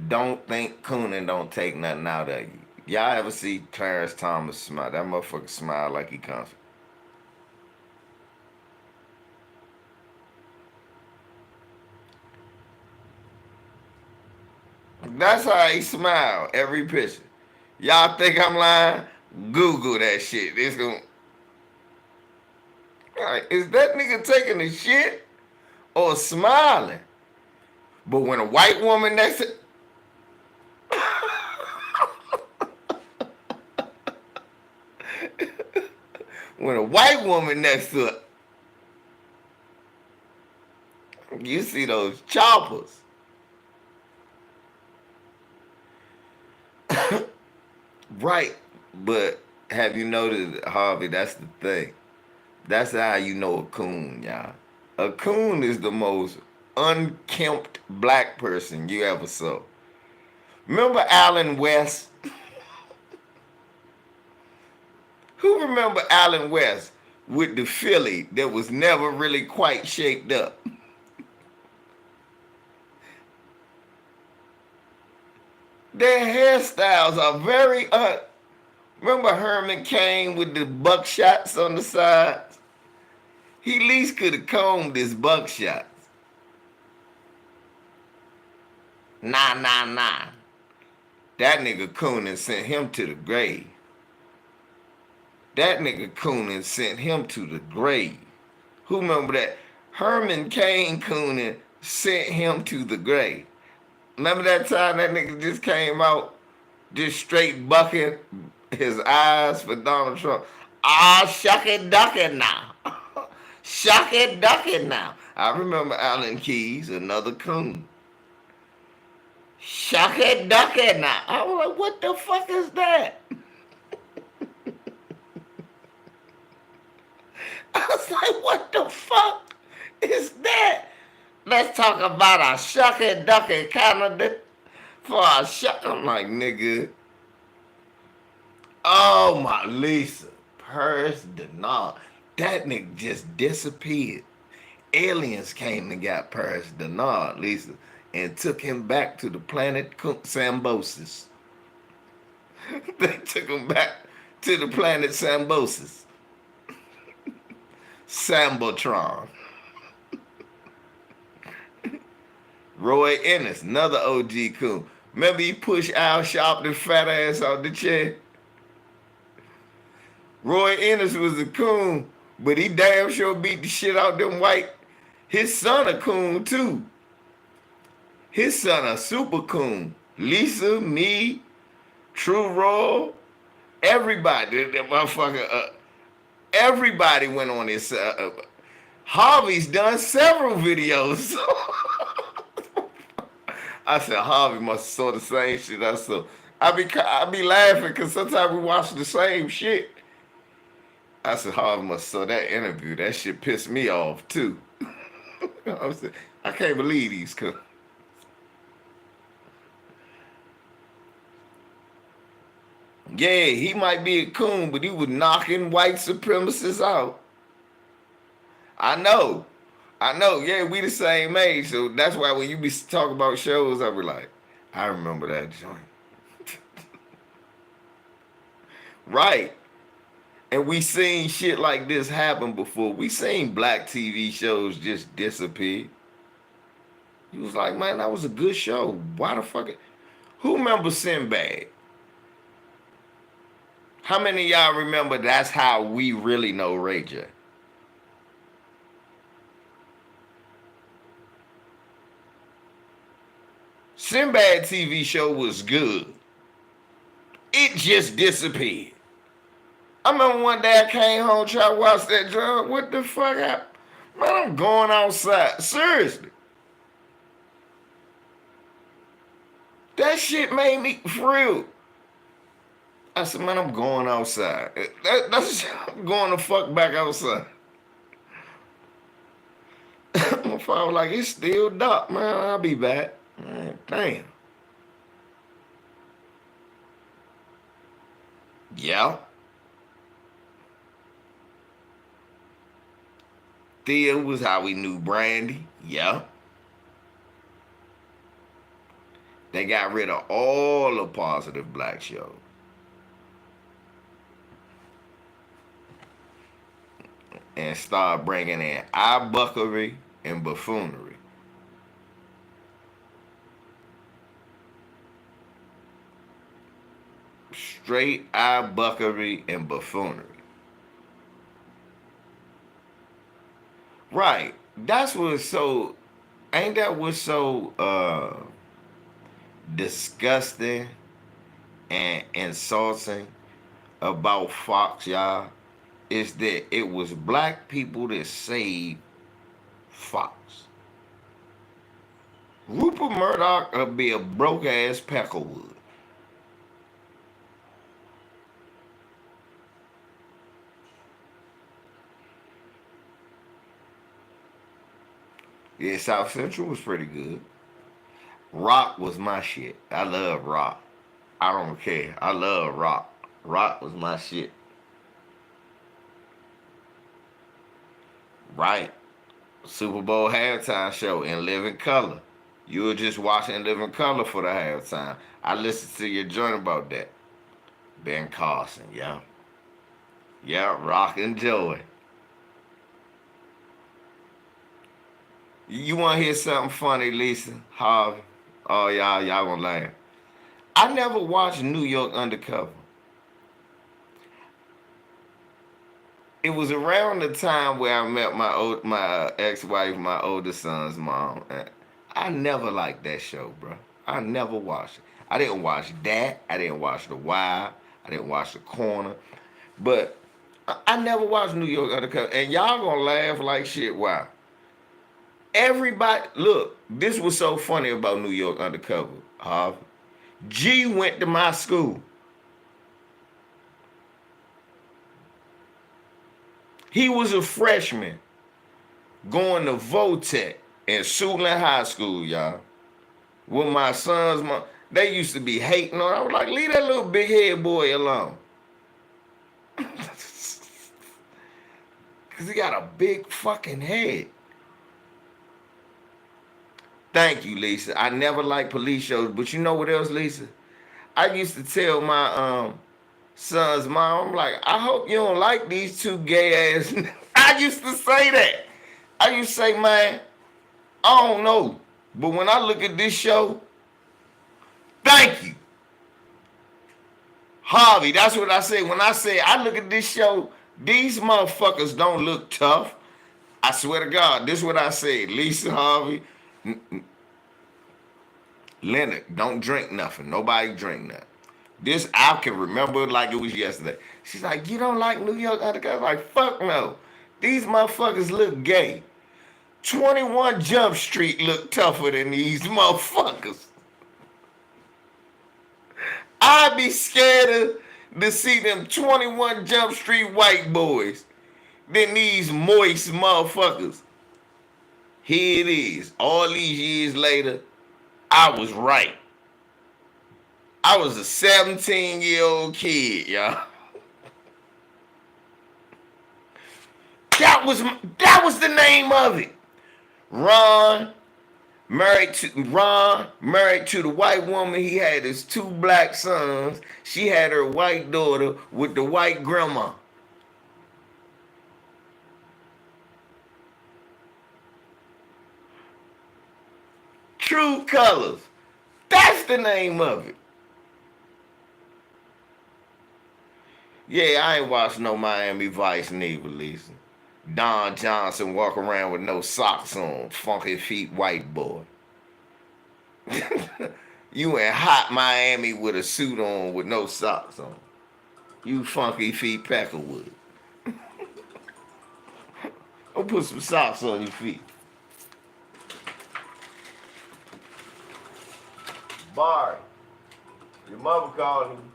Don't think cooning don't take nothing out of you. Y'all ever see Clarence Thomas smile? That motherfucker smile like he constipated. That's how he smile every picture. Y'all think I'm lying? Google that shit. It's gonna. Like, is that nigga taking a shit or smiling? But when a white woman next to when a white woman next to it, you see those choppers. Right. But have you noticed, Harvey, that's the thing. That's how you know a coon, y'all. A coon is the most unkempt black person you ever saw. Remember Allen West? Who remember Allen West with the Philly that was never really quite shaped up? Their hairstyles are very remember Herman Cain with the buckshots on the sides? He at least could have combed his buckshots. Nah, nah, nah. That nigga Coonan sent him to the grave. That nigga Coonan sent him to the grave. Who remember that? Herman Cain Coonan sent him to the grave. Remember that time that nigga just came out, just straight bucking his eyes for Donald Trump? Ah, shuck it, duck it now. Shuck it, duck it now. I remember Alan Keyes, another coon. Shuck it, duck it now. I was like, what the fuck is that? I was like, what the fuck is that? Let's talk about a shuck it, duck it candidate for a shuck. I'm like, nigga. Oh, my Lisa. Purse Denard. That nigga just disappeared. Aliens came and got Paris Denard, Lisa, and took him back to the planet Sambosis. They took him back to the planet Sambosis. Sambotron. Roy Ennis, another OG coon. Remember he pushed Al Sharpton's fat ass out the chair? Roy Ennis was a coon, but he damn sure beat the shit out them white. His son a coon too. His son a super coon. Lisa, me, True Roll, everybody, that motherfucker, everybody went on his. Harvey's done several videos. I said Harvey must have saw the same shit I saw. I be laughing because sometimes we watch the same shit. I said Harvey must have saw that interview. That shit pissed me off too. I said, I can't believe these cooks. Yeah, he might be a coon, but he was knocking white supremacists out. I know. I know. Yeah, we the same age, so that's why when you be talking about shows, I be like, I remember that joint. Right. And we seen shit like this happen before. We seen black TV shows just disappear. He was like, man, that was a good show. Why the fuck? Who remember Sinbad? How many of y'all remember that's how we really know Ray J? Sinbad TV show was good. It just disappeared. I remember one day I came home trying to watch that drug. What the fuck happened? Man, I'm going outside. Seriously. That shit made me for real. I said, man, I'm going outside. That's I'm going to fuck back outside. My father was like, it's still dark, man. I'll be back. Man, damn. Yeah. Thea was how we knew Brandy. Yeah. They got rid of all the positive black shows and started bringing in eye and buffoonery. Straight eye and buffoonery. Right. That's what's so. Ain't that what's so disgusting and insulting about Fox, y'all? Is that it was black people that saved Fox. Rupert Murdoch would be a broke ass Peckerwood. Yeah, South Central was pretty good. Rock was my shit. I love rock. I don't care. I love rock. Rock was my shit. Right. Super Bowl halftime show in living color. You were just watching living color for the halftime. I listened to your joint about that. Ben Carson, yeah. Yeah, Rock and Joey. You want to hear something funny, Lisa? Harvey? Oh, y'all gonna laugh. I never watched New York Undercover. It was around the time where I met my ex-wife, my oldest son's mom. And I never liked that show, bro. I never watched it. I didn't watch that. I didn't watch The Wire. I didn't watch The Corner. But I never watched New York Undercover. And y'all gonna laugh like shit. Why? Everybody, look, this was so funny about New York Undercover, Harvey. G went to my school. He was a freshman going to Votech in Suitland High School, y'all. With my son's mom. They used to be hating on. I was like, leave that little big head boy alone. Because he got a big fucking head. Thank you, Lisa. I never liked police shows, but you know what else, Lisa? I used to tell my son's mom, I'm like, I hope you don't like these two gay ass. I used to say that. I used to say, man, I don't know. But when I look at this show, thank you. Harvey, that's what I say. When I say I look at this show, these motherfuckers don't look tough. I swear to God, this is what I say. Lisa, Harvey, Leonard, don't drink nothing. Nobody drink nothing. This I can remember like it was yesterday. She's like, you don't like New York Undercover? I'm like, fuck no. These motherfuckers look gay. 21 Jump Street look tougher than these motherfuckers. I'd be scared to see them 21 Jump Street white boys than these moist motherfuckers. Here it is. All these years later, I was right. I was a 17-year-old kid, y'all. That was the name of it. Ron, Married to Ron, married to the white woman. He had his two black sons. She had her white daughter with the white grandma. True Colors. That's the name of it. Yeah, I ain't watched no Miami Vice neither, Lisa. Don Johnson walk around with no socks on, funky feet white boy. You in hot Miami with a suit on with no socks on. You funky feet Peckerwood. Go put some socks on your feet. Barry, your mother called him.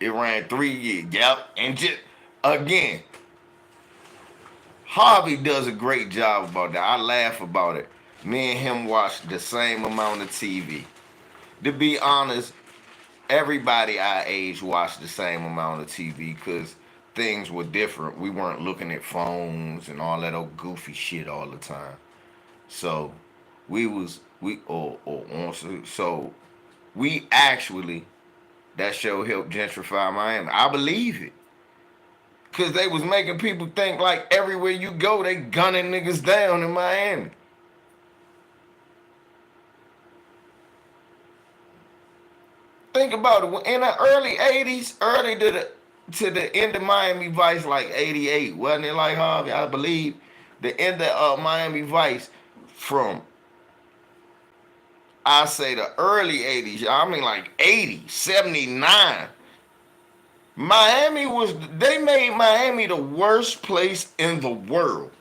It ran 3 years. Yep. And just again, Harvey does a great job about that. I laugh about it. Me and him watch the same amount of TV. To be honest, everybody our age watched the same amount of TV because things were different. We weren't looking at phones and all that old goofy shit all the time. So so we actually that show helped gentrify Miami. I believe it. Cause they was making people think like everywhere you go, they gunning niggas down in Miami. Think about it. In the early '80s, early to the end of Miami Vice, like '88, wasn't it? Like Harvey, I believe the end of Miami Vice from I say the early '80s. I mean like '80, '79. Miami was they made Miami the worst place in the world.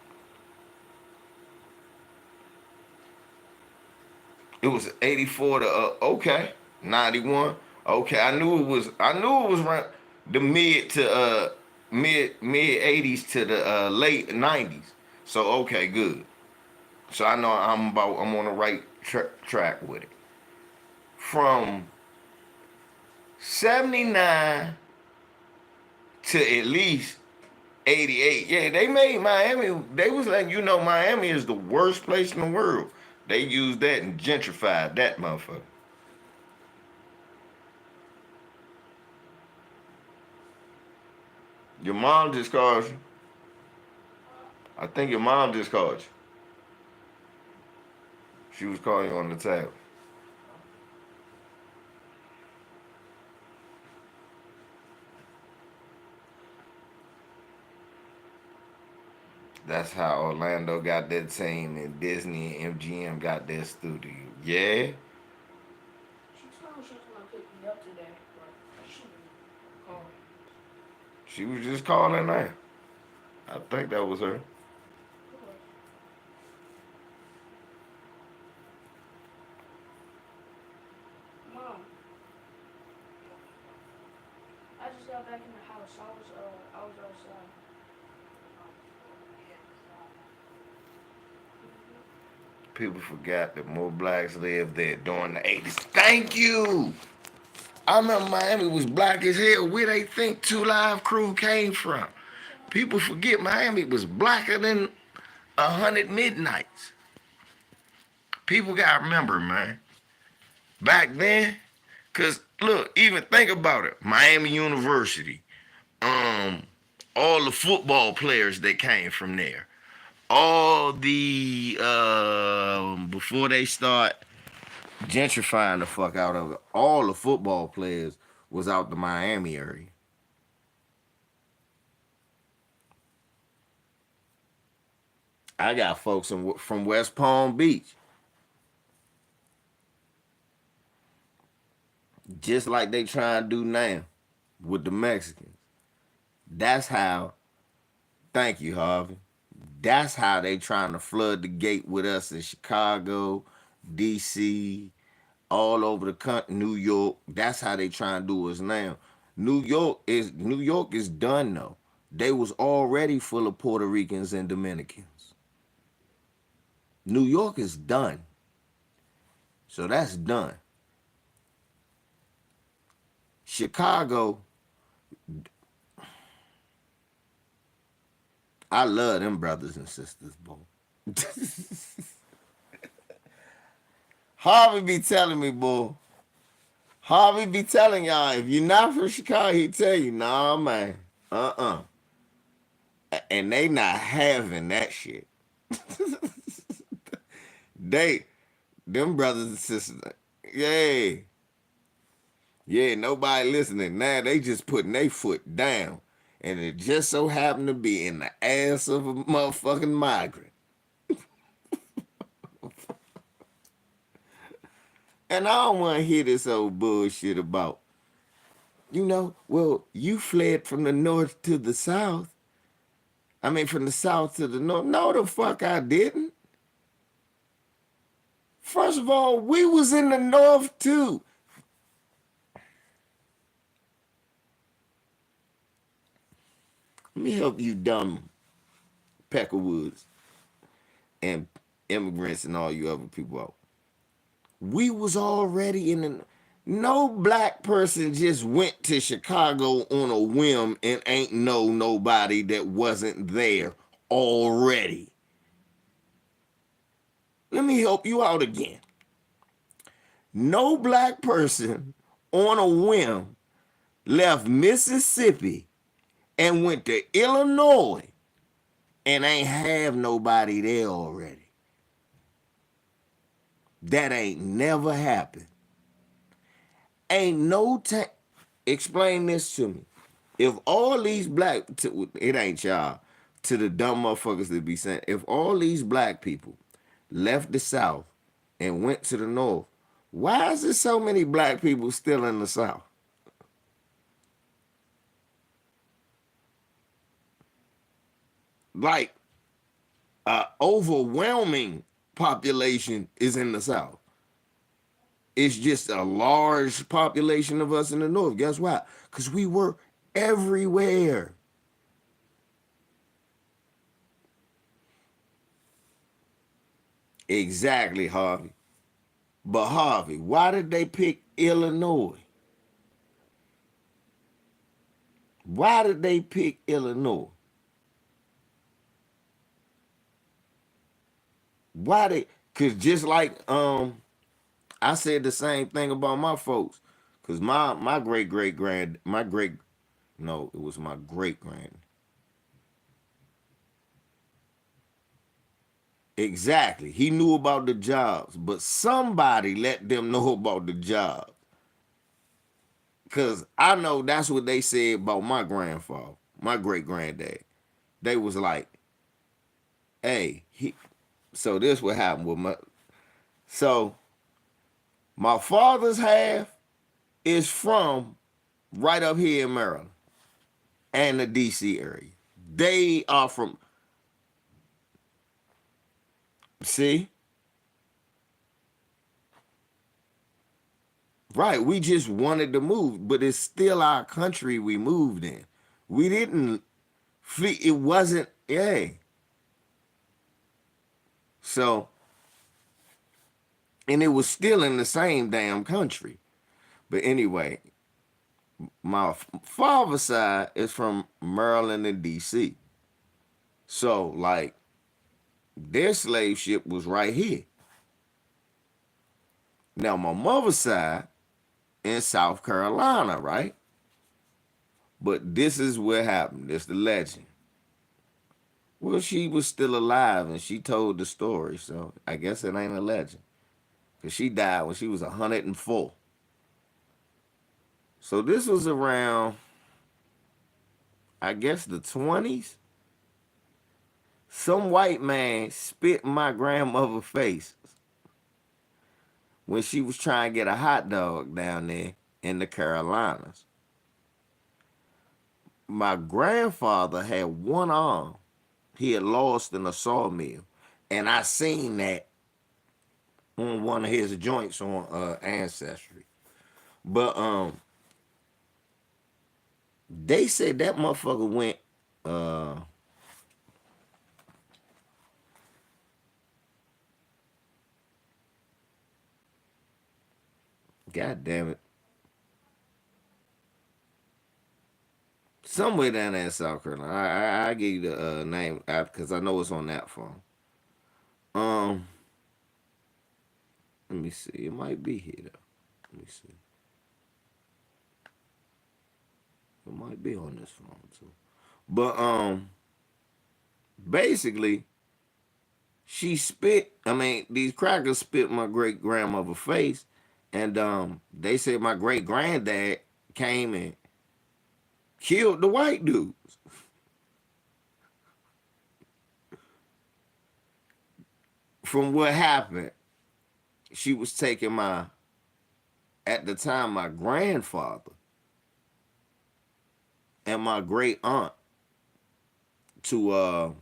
It was 84 to okay, 91. Okay, I knew it was around the mid 80s to the late 90s. So okay, good. So I know I'm on the right track with it. From 79 to at least 88. Yeah, they made Miami. They was letting you know Miami is the worst place in the world. They used that and gentrified that motherfucker. Your mom just called you. I think your mom just called you. She was calling you on the tab. That's how Orlando got that team and Disney and MGM got their studio. Yeah? She told me she was gonna pick me up today, but she didn't call me. She was just calling now. I think that was her. Mom, I just got back in the house. I was outside. People forgot that more blacks lived there during the 80s. Thank you! I remember Miami was black as hell. Where they think Two Live Crew came from. People forget Miami was blacker than 100 Midnights. People gotta remember, man. Back then, cause look, even think about it. Miami University, um, all the football players that came from there, all the before they start gentrifying the fuck out of it, all the football players was out the Miami area. I got folks from West Palm Beach, just like they trying to do now with the Mexicans. That's how. Thank you, Harvey. That's how they trying to flood the gate with us in Chicago, D.C., all over the country, New York. That's how they trying to do us now. New York is done though. they was already full of Puerto Ricans and Dominicans. New York is done. So that's done. Chicago, I love them brothers and sisters, boy. Harvey be telling me, boy. Harvey be telling y'all, if you're not from Chicago, he tell you, nah, man. Uh-uh. And they not having that shit. They, them brothers and sisters, yeah. Yeah, nobody listening. Now they just putting their foot down. And it just so happened to be in the ass of a motherfucking migrant. And I don't want to hear this old bullshit about, well, you fled from the north to the south. I mean, from the south to the north. No, the fuck I didn't. First of all, we was in the north too. Let me help you dumb Peckerwoods and immigrants and all you other people out. We was already in the... No black person just went to Chicago on a whim and ain't know nobody that wasn't there already. Let me help you out again. No black person on a whim left Mississippi and went to Illinois and ain't have nobody there already. That ain't never happened. Ain't no time. Explain this to me. If all these black, it ain't y'all, to the dumb motherfuckers that be saying, if all these black people left the South and went to the North, why is there so many black people still in the South? Like, overwhelming population is in the South. It's just a large population of us in the North. Guess why? Because we were everywhere. Exactly, Harvey. But Harvey, why did they pick Illinois? Why did they pick Illinois? Why they? Cause just like I said the same thing about my folks. Cause my great great grand my great no, it was my great grand. Exactly. He knew about the jobs, but somebody let them know about the job. Cause I know that's what they said about my grandfather, my great granddad. They was like, hey, so this what happened with so my father's half is from right up here in Maryland and the DC area. They are from, see? Right, we just wanted to move, but it's still our country we moved in. We didn't flee, it wasn't, yeah. So, and it was still in the same damn country. But anyway, my father's side is from Maryland and DC. So, like, their slave ship was right here. Now, my mother's side in South Carolina, right? But this is what happened. This the legend. Well, she was still alive and she told the story, so I guess it ain't a legend. Because she died when she was 104. So this was around, I guess, the 20s. Some white man spit in my grandmother's face when she was trying to get a hot dog down there in the Carolinas. My grandfather had one arm. He had lost in a sawmill. And I seen that on one of his joints on Ancestry. But they said that motherfucker went Uh, God damn it. Somewhere down there in South Carolina. I give you the name because I know it's on that phone. Um, let me see. It might be here though. Let me see. It might be on this phone too. But basically, she spit. I mean, these crackers spit my great grandmother's face, and they said my great granddad came and killed the white dudes. From what happened, she was taking my at the time my grandfather and my great aunt to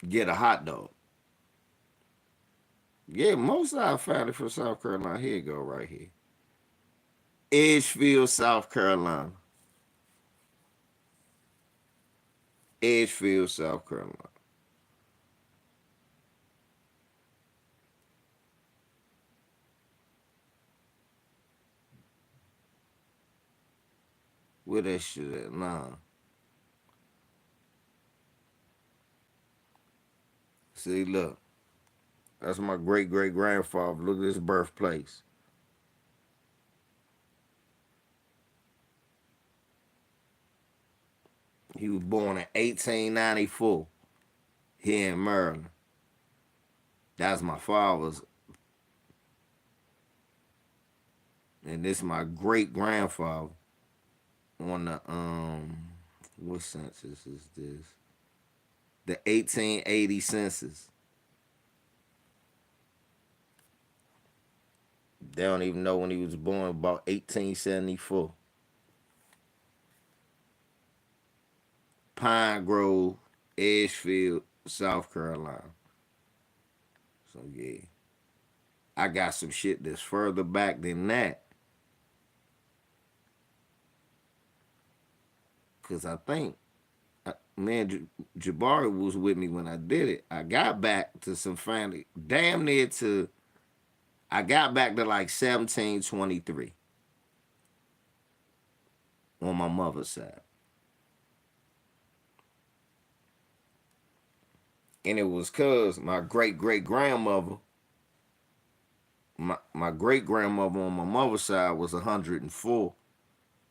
get a hot dog. Yeah, most of our family from South Carolina. Here you go, right here. Edgefield, South Carolina. Edgefield, South Carolina. Where that shit at? Nah. See, look. That's my great great grandfather. Look at his birthplace. He was born in 1894 here in Maryland. That's my father's, and this is my great grandfather on the what census is this? The 1880 census. They don't even know when he was born. About 1874. Pine Grove, Edgefield, South Carolina. So yeah, I got some shit that's further back than that. Cause I think man, Jabari was with me when I did it. I got back to some family, damn near to. I got back to like 1723 on my mother's side, and it was cause my great great grandmother, my great grandmother on my mother's side was 104.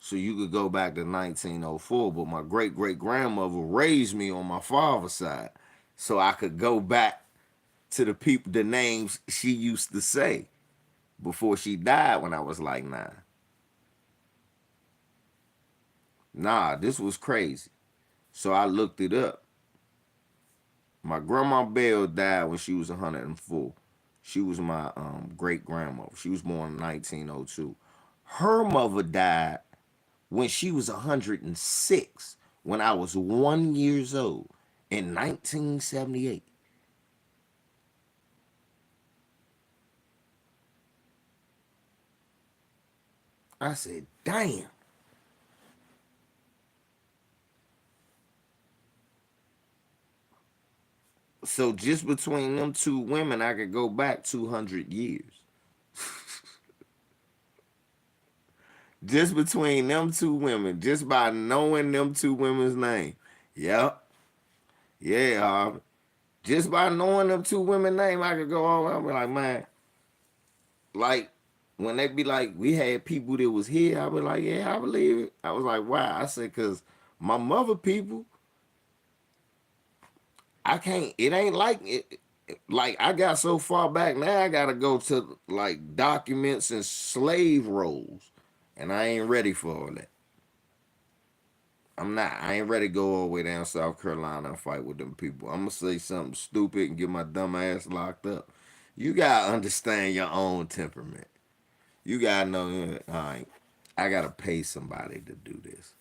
So you could go back to 1904, but my great great grandmother raised me on my father's side, so I could go back to the people, the names she used to say before she died when I was like 9. Nah, this was crazy. So I looked it up. My grandma Bell died when she was 104. She was my great grandmother. She was born in 1902. Her mother died when she was 106, when I was 1 years old in 1978. I said, damn. So just between them two women, I could go back 200 years. Just between them two women, just by knowing them two women's name. Yep. Yeah, Harvey. Just by knowing them two women name, I could go on. I'll be like, man, like when they be like, we had people that was here, I be like, yeah, I believe it. I was like, why? I said, cause my mother people, I can't. It ain't like it. Like I got so far back now, I gotta go to like documents and slave rolls, and I ain't ready for all that. I'm not. I ain't ready to go all the way down South Carolina and fight with them people. I'm gonna say something stupid and get my dumb ass locked up. You gotta understand your own temperament. You gotta know. All right, I gotta pay somebody to do this.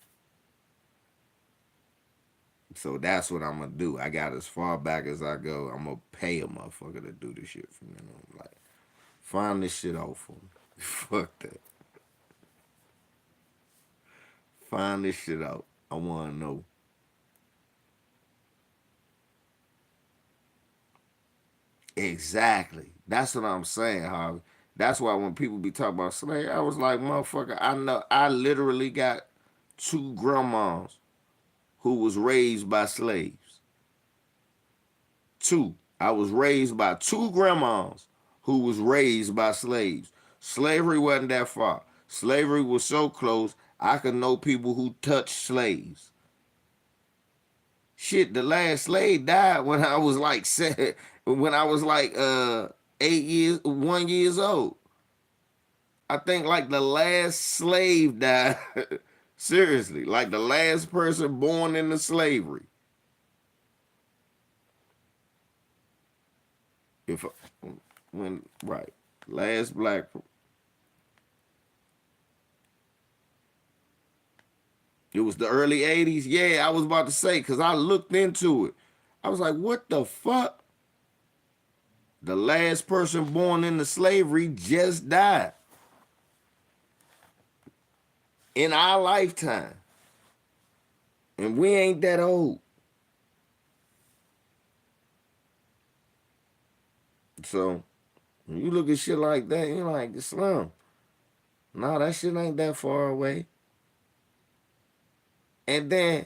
So that's what I'm gonna do. I got as far back as I go. I'm gonna pay a motherfucker to do this shit for me. And I'm like, find this shit out for me. Fuck that. Find this shit out. I want to know. Exactly. That's what I'm saying, Harvey. That's why when people be talking about slavery, I was like, motherfucker, I know I literally got two grandmas who was raised by slaves. Two. I was raised by two grandmas who was raised by slaves. Slavery wasn't that far. Slavery was so close, I could know people who touched slaves. Shit, the last slave died when I was like when I was like 8 years, 1 years old. I think like the last slave died. Seriously, like the last person born into slavery. If when right, last black. It was the early '80s. Yeah, I was about to say because I looked into it. I was like, what the fuck? The last person born into slavery just died in our lifetime, and we ain't that old. So when you look at shit like that, you're like, Islam. Nah, that shit ain't that far away. And then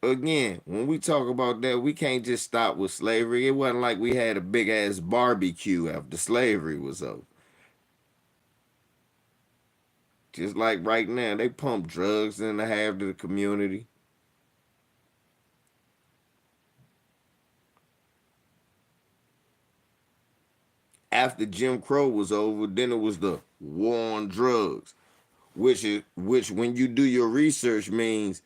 again, when we talk about that, we can't just stop with slavery. It wasn't like we had a big ass barbecue after slavery was over. Just like right now, they pump drugs into half of the community. After Jim Crow was over, then it was the war on drugs, which when you do your research means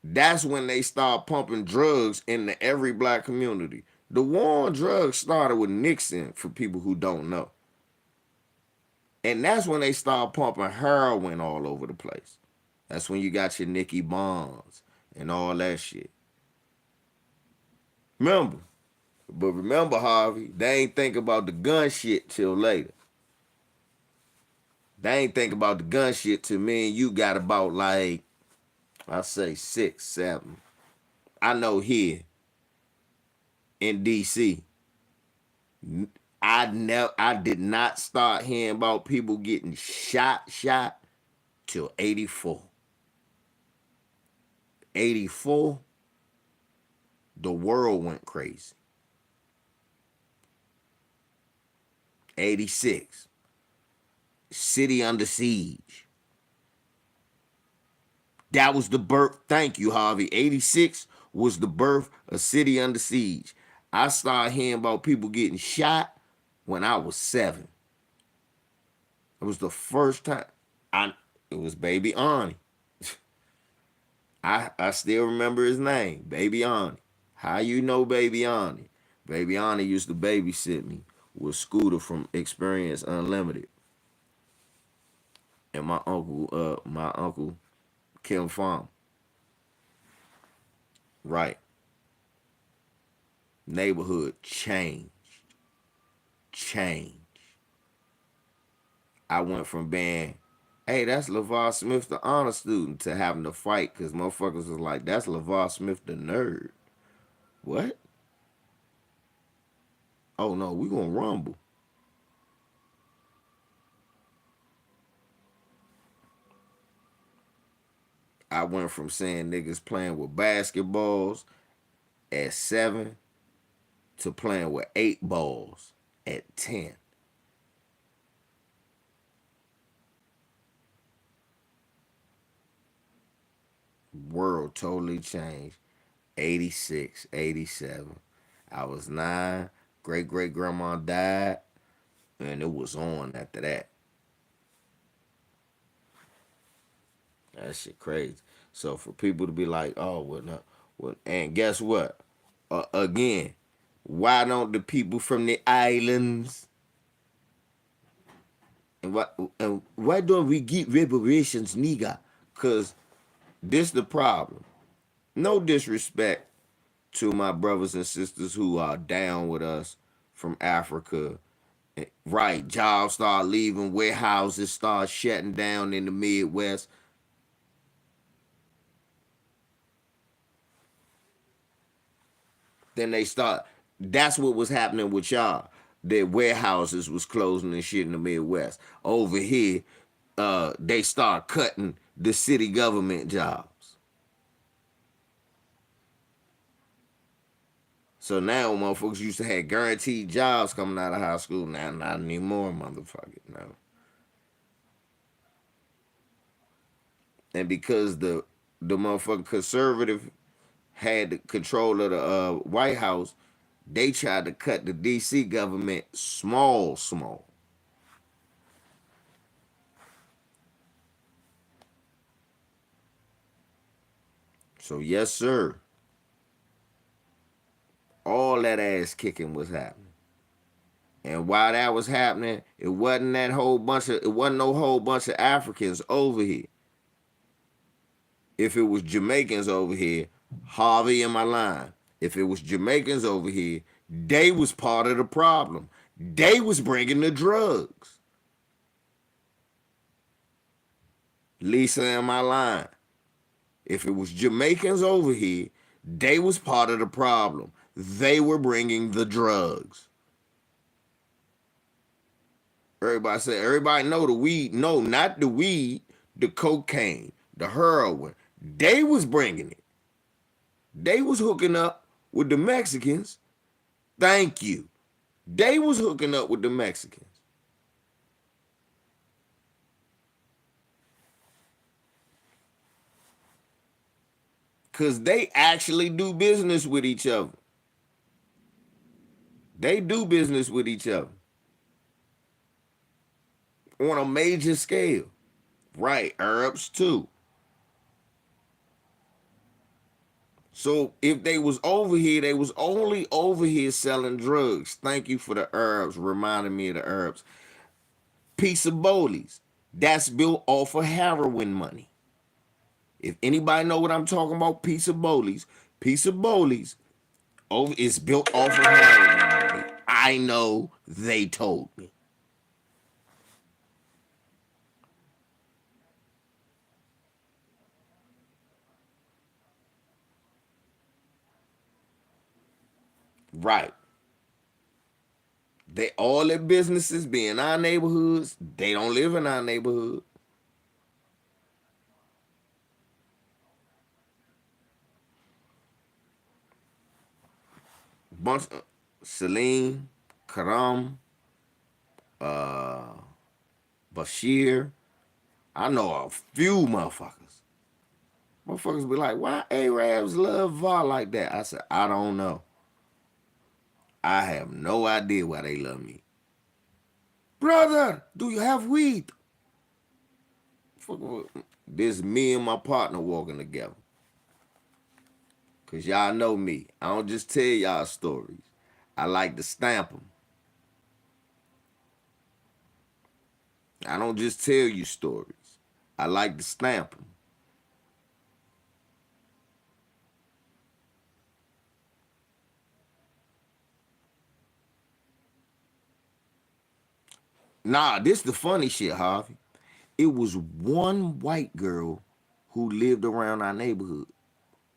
that's when they start pumping drugs into every black community. The war on drugs started with Nixon, for people who don't know. And that's when they start pumping heroin all over the place. That's when you got your Nicky Bonds and all that shit. Remember? But remember, Harvey, they ain't think about the gun shit till later. They ain't think about the gun shit till me and you got about like, I say 6, 7. I know here in DC, I did not start hearing about people getting shot till 84. 84, the world went crazy. 86, city under siege. That was the birth. Thank you, Harvey. 86 was the birth of City Under Siege. I started hearing about people getting shot when I was 7. It was the first time. I It was Baby Arnie. I still remember his name, Baby Arnie. How you know Baby Arnie? Baby Arnie used to babysit me with Scooter from Experience Unlimited and my uncle Kim Farm. Right. Neighborhood change. I went from being, hey, that's LeVar Smith, the honor student, to having to fight because motherfuckers was like, that's LeVar Smith, the nerd. What? Oh no, we gonna rumble. I went from seeing niggas playing with basketballs at 7 to playing with 8 balls at 10. World totally changed. 86, 87. I was 9. Great great grandma died, and it was on after that. That shit crazy. So for people to be like, oh, well, no, well, and guess what? Again, why don't the people from the islands and why don't we get reparations, nigga? Cause this the problem. No disrespect to my brothers and sisters who are down with us from Africa. Right, jobs start leaving, warehouses start shutting down in the Midwest. Then they start. That's what was happening with y'all. Their warehouses was closing and shit in the Midwest. Over here, they start cutting the city government jobs. So now motherfuckers used to have guaranteed jobs coming out of high school. Now not anymore, motherfucker. No. And because the motherfucking conservative had the control of the White House, they tried to cut the DC government small. So yes, sir. All that ass kicking was happening. And while that was happening, it wasn't no whole bunch of Africans over here. If it was Jamaicans over here, Harvey and my line. If it was Jamaicans over here, they was part of the problem. They was bringing the drugs. Lisa and my line. If it was Jamaicans over here, they was part of the problem. They were bringing the drugs. Everybody know the weed. No, not the weed, the cocaine, the heroin. They was bringing it. They was hooking up with the Mexicans. Thank you. They was hooking up with the Mexicans. Because they actually do business with each other. They do business with each other. On a major scale. Right, Arabs too. So if they was over here, they was only over here selling drugs. Thank you for the Arabs, reminding me of the Arabs. Piece of bolies. That's built off of heroin money. If anybody know what I'm talking about, piece of bolies is built off of heroin money. I know, they told me. Right. They all their businesses be in our neighborhoods. They don't live in our neighborhood. Bunch of Salim, Karam, uh, Bashir. I know a few motherfuckers. Motherfuckers be like, why Arabs love VAR like that? I said, I don't know. I have no idea why they love me. Brother, do you have weed? This me and my partner walking together. Because y'all know me. I don't just tell y'all stories. I like to stamp them. I don't just tell you stories. I like to stamp them. Nah, this the funny shit, Harvey. It was one white girl who lived around our neighborhood.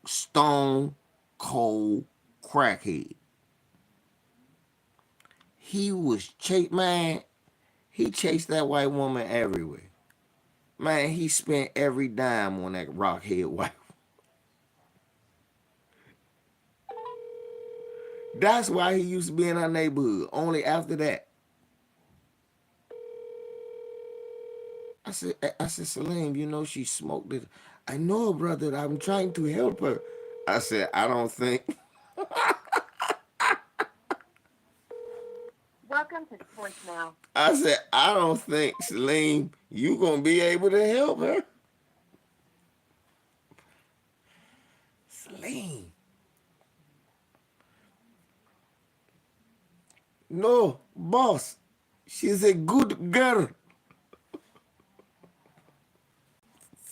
Stone cold crackhead. He was man. He chased that white woman everywhere. Man, he spent every dime on that rockhead wife. That's why he used to be in our neighborhood. Only after that. I said, Salim, you know she smoked it. I know, brother. I'm trying to help her. I said, I don't think. Welcome to voicemail. I said, I don't think, Salim, you gonna be able to help her. Salim. No, boss. She's a good girl.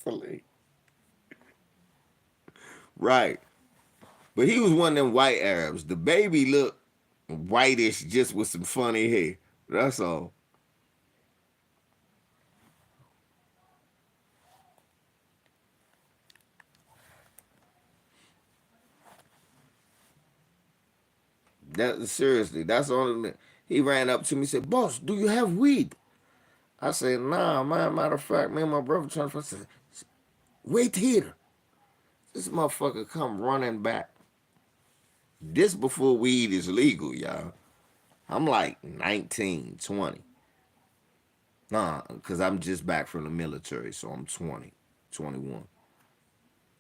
Salim. Right. But he was one of them white Arabs. The baby looked whitish just with some funny hair. That's all. That seriously, that's the only thing. He ran up to me and said, "Boss, do you have weed?" I said, "Nah, man. Matter of fact, me and my brother trying to find." Wait here. This motherfucker come running back. This before weed is legal, y'all. I'm like 19, 20. Nah, because I'm just back from the military, so I'm 20, 21.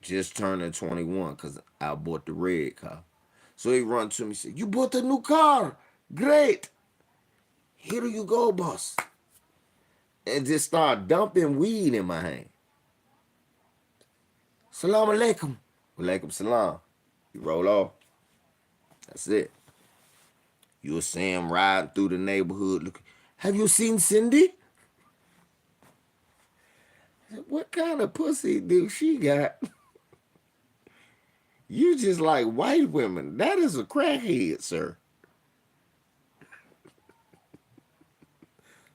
Just turning 21 because I bought the red car. So he run to me and said, "You bought a new car. Great. Here you go, boss." And just start dumping weed in my hand. Salam alaikum. Alaikum salam. You roll off. That's it. You'll see him riding through the neighborhood. Look, have you seen Cindy? What kind of pussy do she got? You just like white women. That is a crackhead, sir.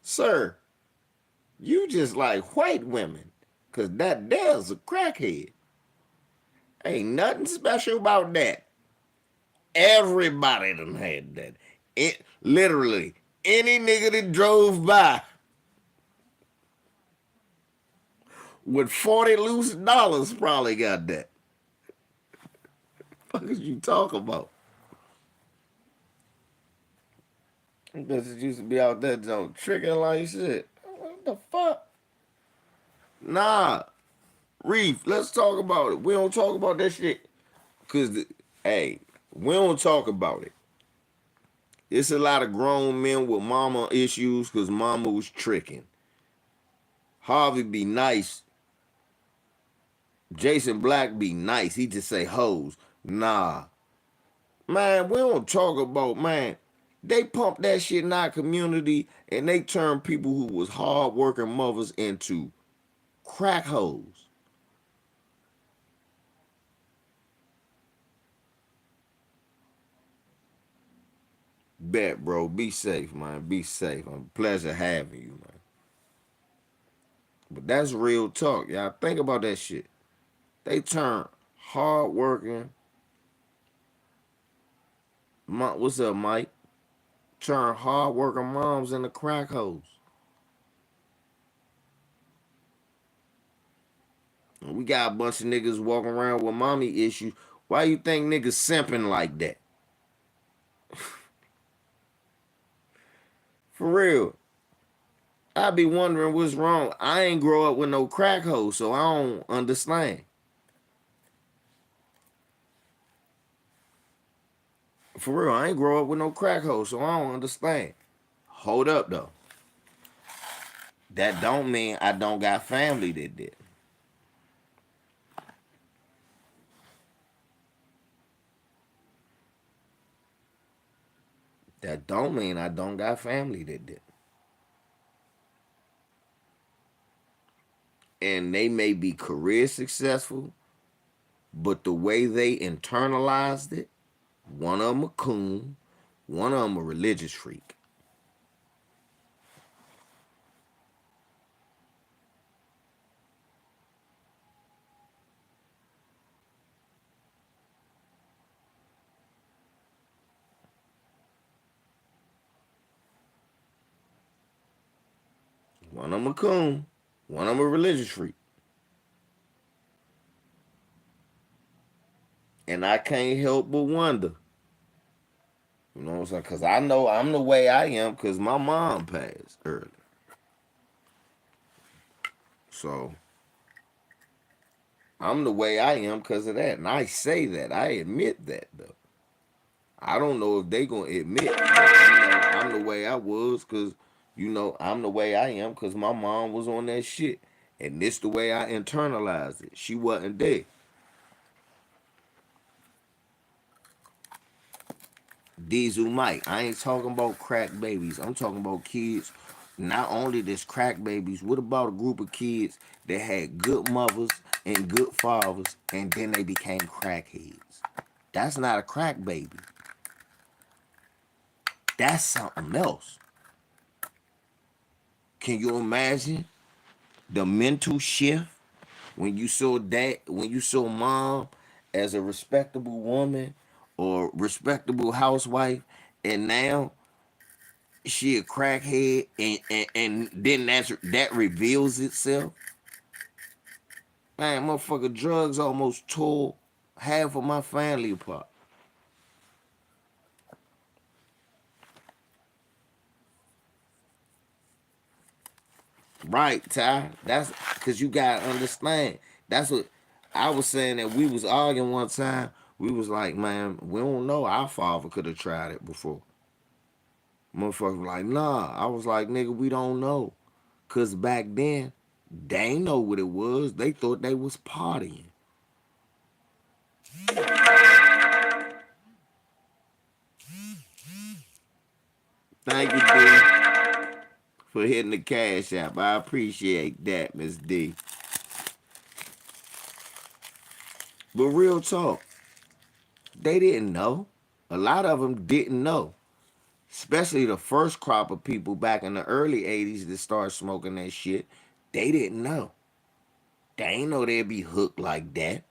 Sir, you just like white women. Cause that there's a crackhead. Ain't nothing special about that. Everybody done had that. It literally any nigga that drove by with 40 loose dollars probably got that. What is you talking about? Bitches used to be out there joke tricking like shit. What the fuck? Nah, Reef, let's talk about it. We don't talk about that shit. Hey, we don't talk about it. It's a lot of grown men with mama issues because mama was tricking. Harvey be nice. Jason Black be nice. He just say hoes. Nah. Man, we don't talk about, man. They pump that shit in our community and they turn people who was hard-working mothers into crack hoes. Bet, bro. Be safe, man. Be safe. A pleasure having you, man. But that's real talk, y'all. Think about that shit. They turn hard-working. What's up, Mike? Turn hard-working moms into crack hoes. We got a bunch of niggas walking around with mommy issues. Why you think niggas simping like that? For real. I be wondering what's wrong. I ain't grow up with no crack hoe, so I don't understand. For real, I ain't grow up with no crack hoe, so I don't understand. Hold up though. That don't mean I don't got family that did. That don't mean I don't got family that did. And they may be career successful, but the way they internalized it, one of them a coon, one of them a religious freak. One of them a coon, one of them a religious freak. And I can't help but wonder. You know what I'm saying? Because I know I'm the way I am because my mom passed early. So I'm the way I am because of that. And I say that. I admit that, though. I don't know if they going to admit that, I'm the way I was because, I'm the way I am because my mom was on that shit. And this the way I internalized it. She wasn't there. Diesel Mike. I ain't talking about crack babies. I'm talking about kids. Not only this crack babies, what about a group of kids that had good mothers and good fathers and then they became crackheads? That's not a crack baby. That's something else. Can you imagine the mental shift when you saw mom as a respectable woman or respectable housewife, and now she a crackhead, and then that reveals itself. Man, motherfucker, drugs almost tore half of my family apart. Right, Ty. That's because you gotta understand. That's what I was saying, that we was arguing one time. We was like, man, we don't know. Our father could have tried it before. Motherfucker was like, nah. I was like, nigga, we don't know. Cause back then, they ain't know what it was. They thought they was partying. Thank you, D, for hitting the cash app. I appreciate that, Miss D. But real talk, they didn't know. A lot of them didn't know. Especially the first crop of people back in the early 80s that started smoking that shit. They didn't know. They ain't know they'd be hooked like that.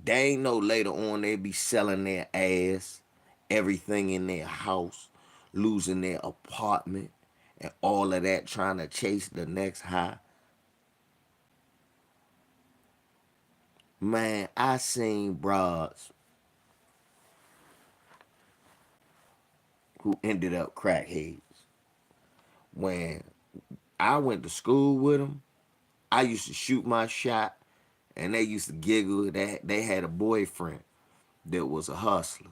They ain't know later on they'd be selling their ass, everything in their house, losing their apartment, and all of that trying to chase the next high. Man, I seen broads who ended up crackheads. When I went to school with them, I used to shoot my shot, and they used to giggle that they had a boyfriend that was a hustler.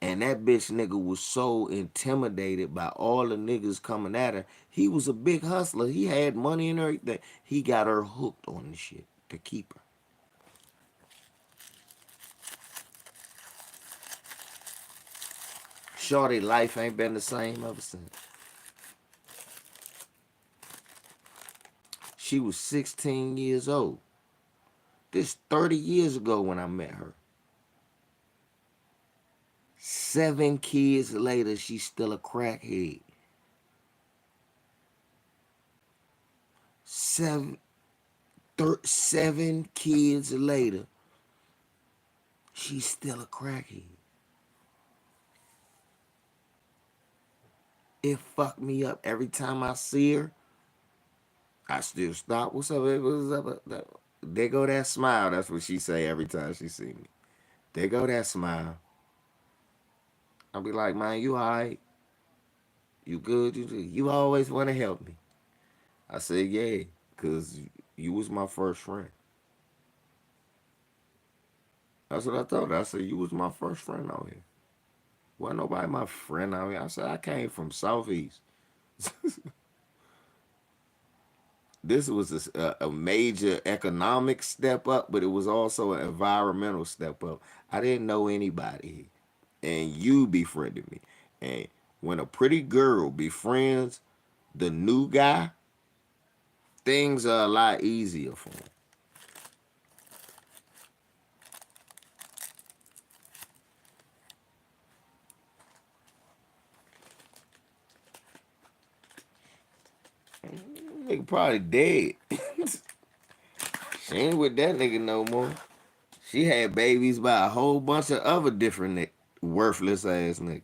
And that bitch nigga was so intimidated by all the niggas coming at her. He was a big hustler. He had money and everything. He got her hooked on the shit to keep her. Shorty life ain't been the same ever since. She was 16 years old. This 30 years ago when I met her. 7 kids later, she's still a crackhead. 7 kids later, she's still a crackhead. It fucked me up every time I see her. I still stop. What's up? What's up? There go that smile. That's what she say every time she see me. There go that smile. I'll be like, man, you all right? You good? You always want to help me. I said, yeah, because you was my first friend. That's what I told her. I said, you was my first friend out here. Wasn't nobody my friend out here. I said, I came from Southeast. This was a major economic step up, but it was also an environmental step up. I didn't know anybody, and you befriended me. And when a pretty girl befriends the new guy, things are a lot easier for him. Nigga probably dead. She ain't with that nigga no more. She had babies by a whole bunch of other different worthless ass niggas.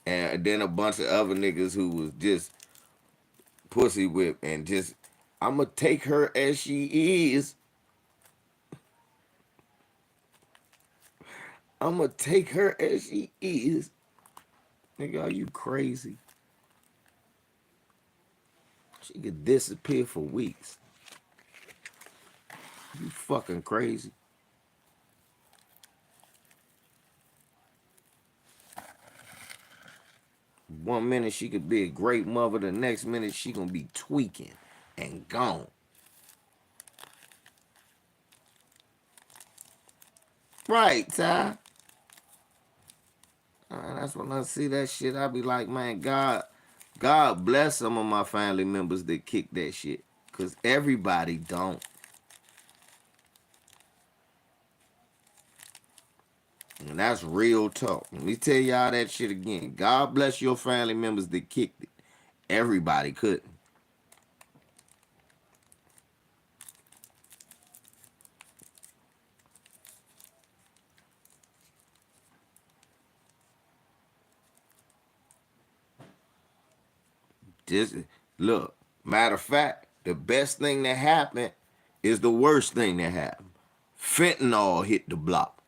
And then a bunch of other niggas who was just pussy whip and just, I'ma take her as she is. I'ma take her as she is. Nigga, are you crazy? She could disappear for weeks. You fucking crazy. One minute she could be a great mother, the next minute she gonna be tweaking and gone. Right, Ty. That's when I see that shit, I be like, man, God bless some of my family members that kick that shit. Cause everybody don't. And that's real talk. Let me tell y'all that shit again. God bless your family members that kicked it. Everybody couldn't. Just look. Matter of fact, the best thing that happened is the worst thing that happened. Fentanyl hit the block.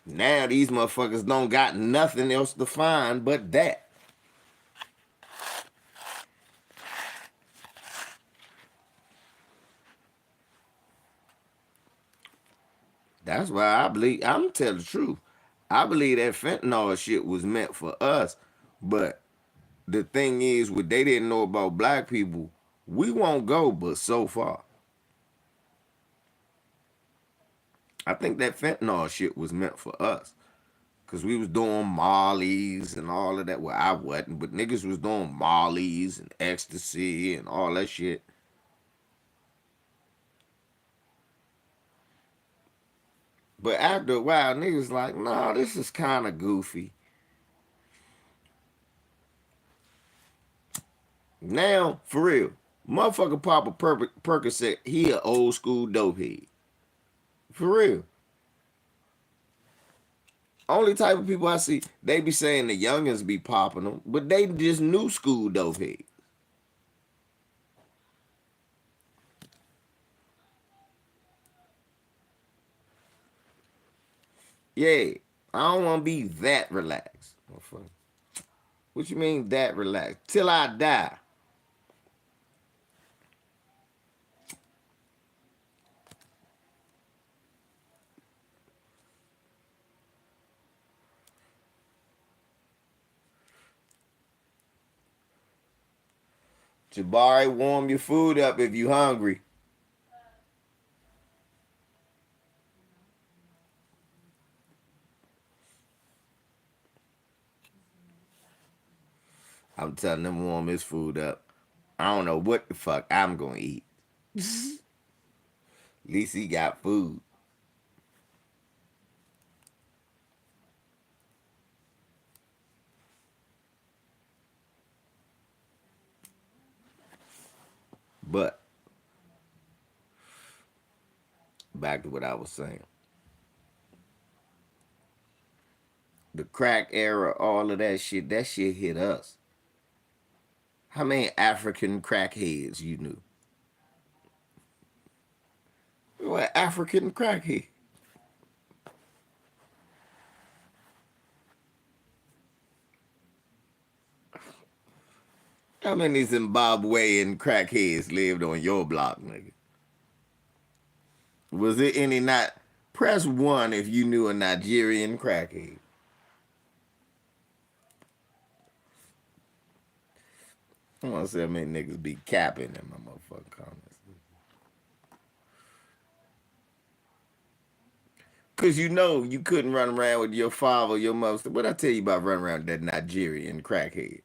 Now these motherfuckers don't got nothing else to find but that. That's why I believe, I'm telling the truth. I believe that fentanyl shit was meant for us. But the thing is, what they didn't know about black people, we won't go but so far. I think that fentanyl shit was meant for us. Cause we was doing mollies and all of that. Well, I wasn't, but niggas was doing mollies and ecstasy and all that shit. But after a while, niggas like, nah, this is kind of goofy. Now, for real, motherfucker pop a Percocet, he a old school dope head. For real. Only type of people I see, they be saying the youngins be popping them, but they just new school dope heads. Yeah, I don't want to be that relaxed. What you mean that relaxed? Till I die. Jabari, warm your food up if you hungry. I'm telling him warm his food up. I don't know what the fuck I'm gonna eat. At least he got food. But back to what I was saying. The crack era, all of that shit hit us. How many African crackheads you knew? What African crackhead? How many Zimbabwean crackheads lived on your block, nigga? Was it any not? Press one if you knew a Nigerian crackhead. I want to see how many niggas be capping in my motherfucking comments. Cause you know you couldn't run around with your father or your mother. What I tell you about running around with that Nigerian crackhead?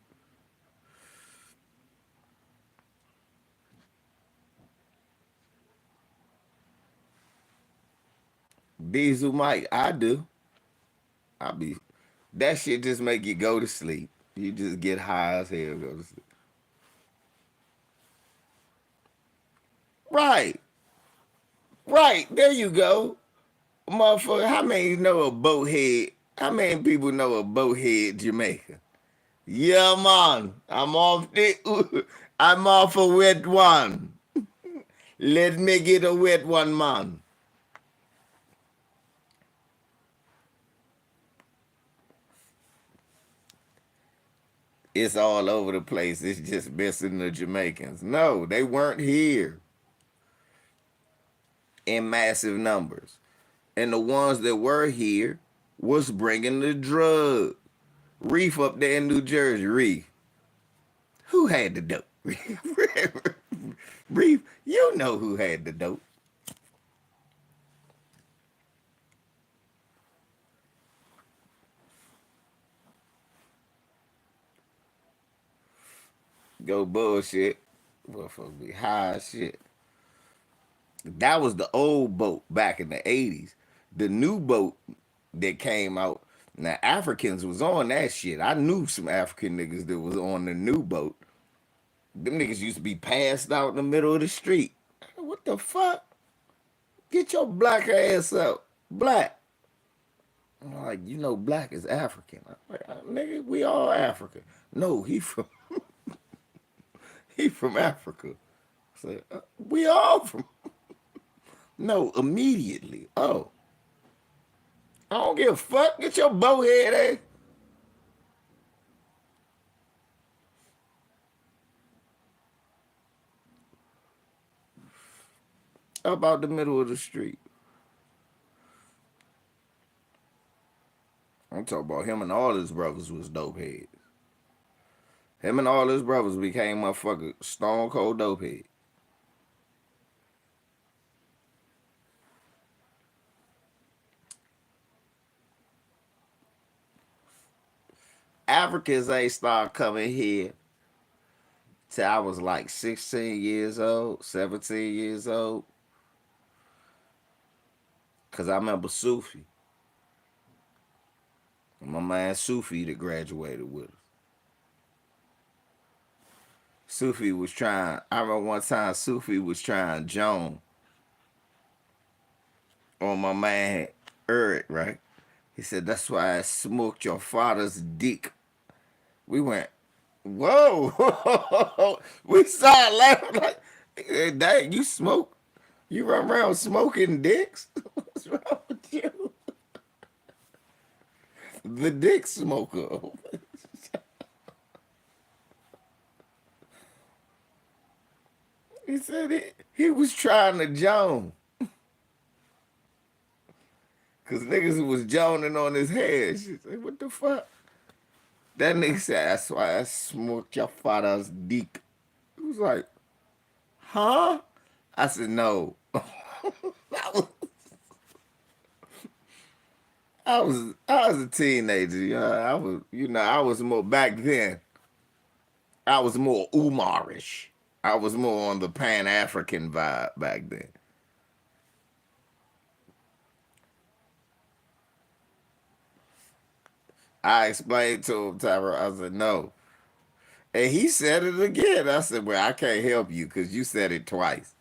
Diesel Mike, I do. I be that shit just make you go to sleep. You just get high as hell, go to sleep. Right, right. There you go, motherfucker. How many know a boathead? How many people know a boathead Jamaica? Yeah, man. I'm off a wet one. Let me get a wet one, man. It's all over the place. It's just missing the Jamaicans. No, they weren't here in massive numbers. And the ones that were here was bringing the drug. Reef up there in New Jersey, Reef. Who had the dope? Reef, you know who had the dope. Go bullshit. Motherfucker be high as shit. That was the old boat back in the 80s. The new boat that came out, now Africans was on that shit. I knew some African niggas that was on the new boat. Them niggas used to be passed out in the middle of the street. What the fuck? Get your black ass up. Black. Like, you know, black is African. I'm like, nigga, we all African. No, he from Africa. I said, we all from. No, immediately. Oh, I don't give a fuck. Get your bowhead ass. Up out the middle of the street. I'm talking about him and all his brothers was dope heads. Him and all his brothers became motherfucking stone cold dope head. Africans ain't start coming here till I was like 16 years old, 17 years old. Cause I remember Sufi. My man Sufi that graduated with us. Sufi was trying, I remember one time Sufi was trying Joan on my man Eric, right? He said, that's why I smoked your father's dick. We went, whoa. We started laughing like, hey, dang, you smoke? You run around smoking dicks? What's wrong with you? The dick smoker. He said he was trying to Joan. Cause niggas was joning on his head. She said, what the fuck? That nigga said, that's why I smoked your father's dick. He was like, huh? I said, no. I was, I was a teenager. I was more back then. I was more Umarish. I was more on the Pan African vibe back then. I explained to him, Tyra, I said, no. And he said it again. I said, well, I can't help you because you said it twice.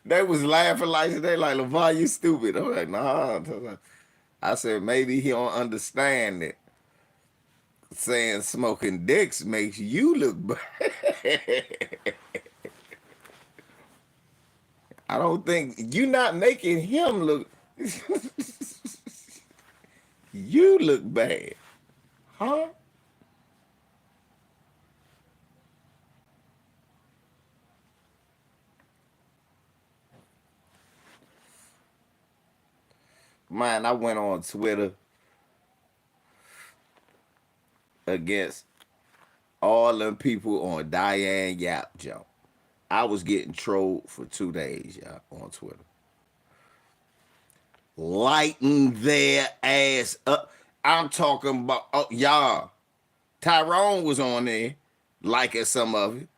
They was laughing like they like, LeVar, you stupid. I'm like, nah. I said, maybe he don't understand that saying smoking dicks makes you look bad. I don't think you not making him look. You look bad, huh? Man, I went on Twitter against all them people on Diane Yap jump. I was getting trolled for 2 days, y'all, on Twitter. Lighting their ass up. I'm talking about, oh, y'all. Tyrone was on there, liking some of it.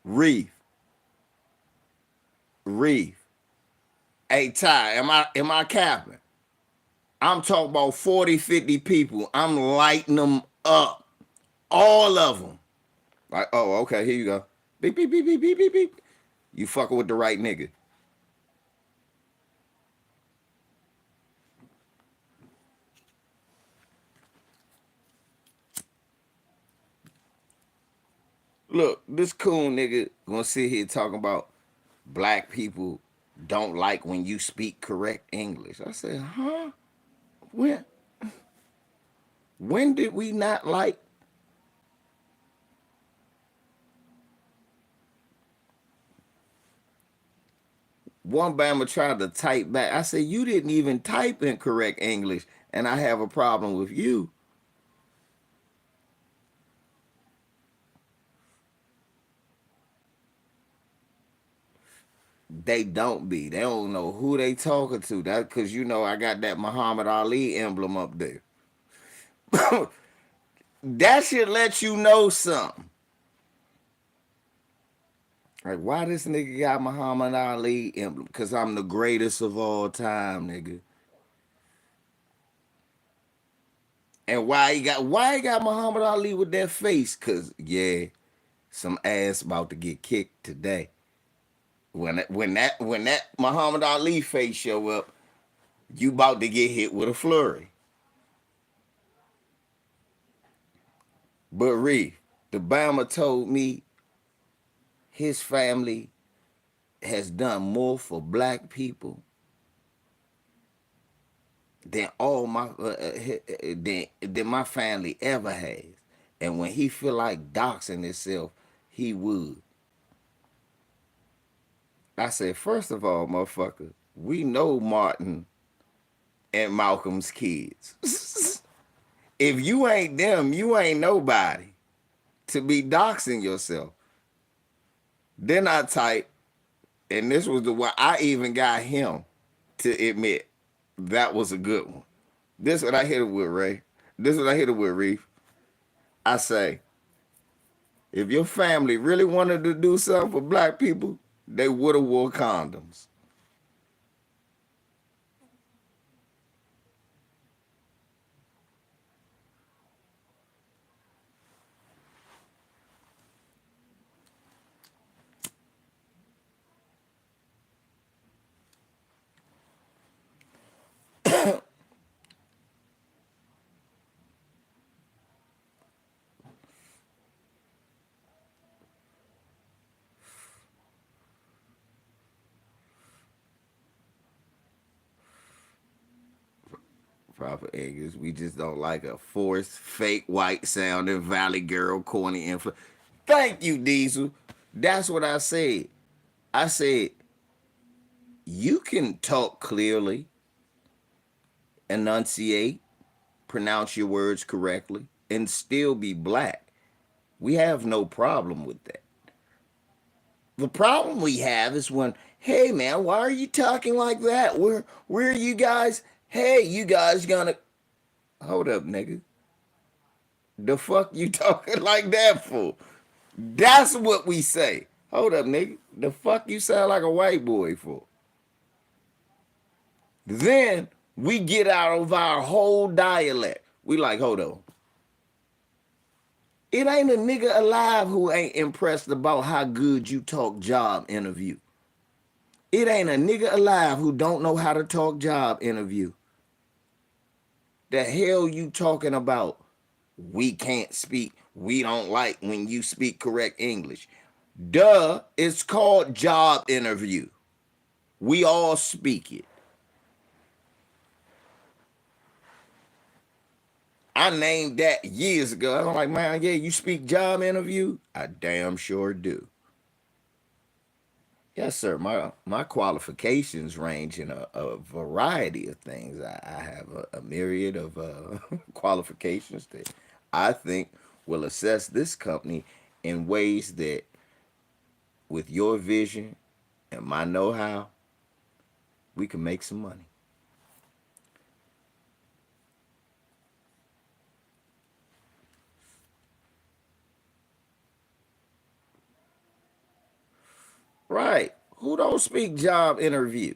Reef, Reef. Hey, Ty, am I capping? I'm talking about 40, 50 people. I'm lighting them up. All of them. Like, oh, okay, here you go. Beep, beep, beep, beep, beep, beep, beep. You fucking with the right nigga. Look, this coon nigga gonna sit here talking about black people don't like when you speak correct English. I said, huh? When when did we not like? One Bama tried to type back. I said, you didn't even type in correct English, and I have a problem with you. They don't be. They don't know who they talking to. That because I got that Muhammad Ali emblem up there. That should let you know something. Like, why this nigga got Muhammad Ali emblem? Because I'm the greatest of all time, nigga. And why he got Muhammad Ali with that face? Cause yeah, some ass about to get kicked today. When that Muhammad Ali face show up, you about to get hit with a flurry. But Reef, the Bama told me his family has done more for black people than all my than my family ever has. And when he feel like doxing himself, he would. I said, first of all, motherfucker, we know Martin and Malcolm's kids. If you ain't them, you ain't nobody to be doxing yourself. Then I type, and this was the one I even got him to admit that was a good one. This what I hit it with, Ray. This what I hit it with, Reef. I say, if your family really wanted to do something for black people, they would have wore condoms. Proper English. We just don't like a forced, fake, white sounding Valley Girl, corny influence. Thank you, Diesel. That's what I said. I said, you can talk clearly, enunciate, pronounce your words correctly, and still be black. We have no problem with that. The problem we have is when, hey man, why are you talking like that? Where are you guys? Hey, you guys gonna hold up, nigga. The fuck you talking like that for? That's what we say. Hold up, nigga. The fuck you sound like a white boy for? Then we get out of our whole dialect. We like, hold on. It ain't a nigga alive who ain't impressed about how good you talk job interview. It ain't a nigga alive who don't know how to talk job interview. The hell you talking about? We can't speak. We don't like when you speak correct English. Duh, it's called job interview. We all speak it. I named that years ago. I'm like, man, yeah, you speak job interview? I damn sure do. Yes, sir. My qualifications range in a variety of things. I have a myriad of qualifications that I think will assess this company in ways that, with your vision and my know-how, we can make some money. Right. Who don't speak job interview?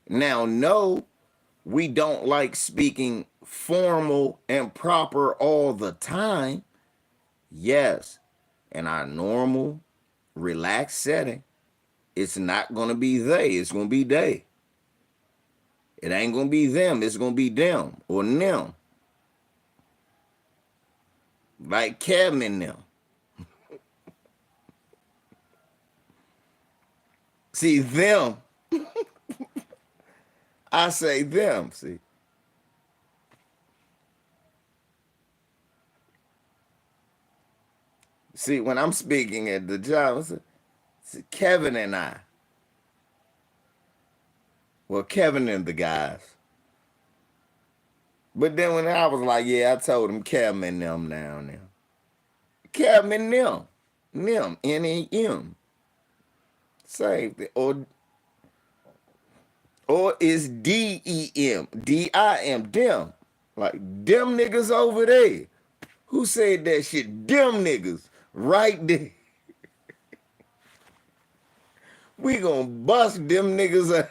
Now, no, we don't like speaking formal and proper all the time. Yes, in our normal, relaxed setting, it's not going to be they, it's going to be they. It ain't going to be them, it's going to be them or them. Like Kevin and them. See, them, I say them, see. See, when I'm speaking at the job, I say, Kevin and I. Well, Kevin and the guys. But then when I was like, yeah, I told him Kevin and them now. Kevin and them. Them. N-E-M. Same thing. Or is D-E-M. D-I-M. Them. Like, them niggas over there. Who said that shit? Them niggas. Right there. We gonna bust them niggas up.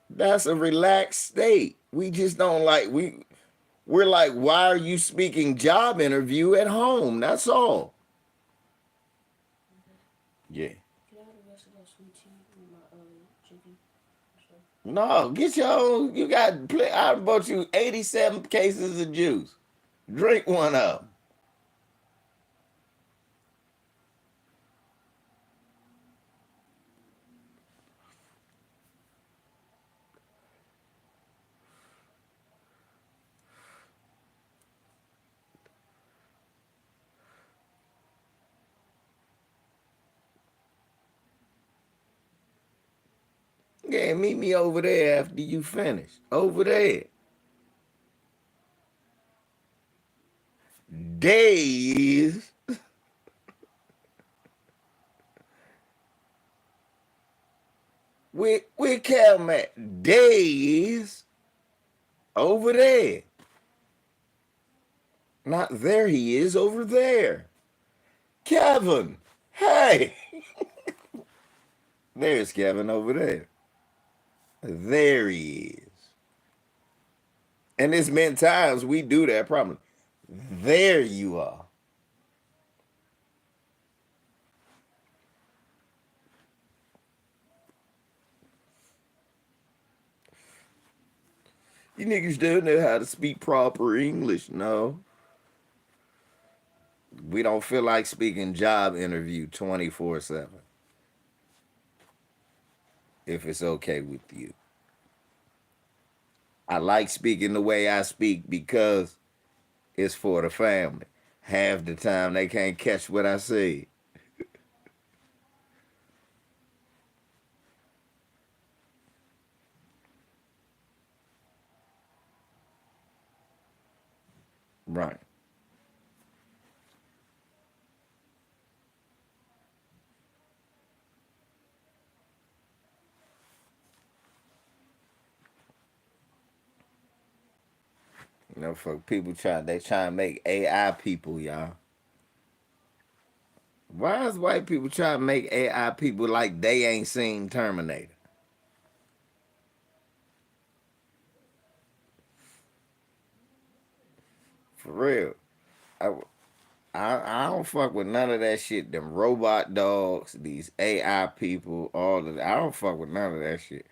That's a relaxed state. We just don't like, We're like, why are you speaking job interview at home? That's all. Yeah. Can I have the rest of that sweet tea with my chicken? So, No, get your own. You got. I bought you 87 cases of juice. Drink one of 'em. Yeah, meet me over there after you finish. Over there. Days. We Cam at Days over there. Not there he is, over there. Kevin. Hey. There's Kevin over there. There he is. And there's many times we do that problem. There you are. You niggas don't know how to speak proper English, no. We don't feel like speaking job interview 24/7. If it's okay with you. I like speaking the way I speak because it's for the family. Half the time they can't catch what I say. Right. You know, for people they try and make AI people, y'all. Why is white people trying to make AI people like they ain't seen Terminator? For real. I, I don't fuck with none of that shit. Them robot dogs, these AI people, all of that. I don't fuck with none of that shit.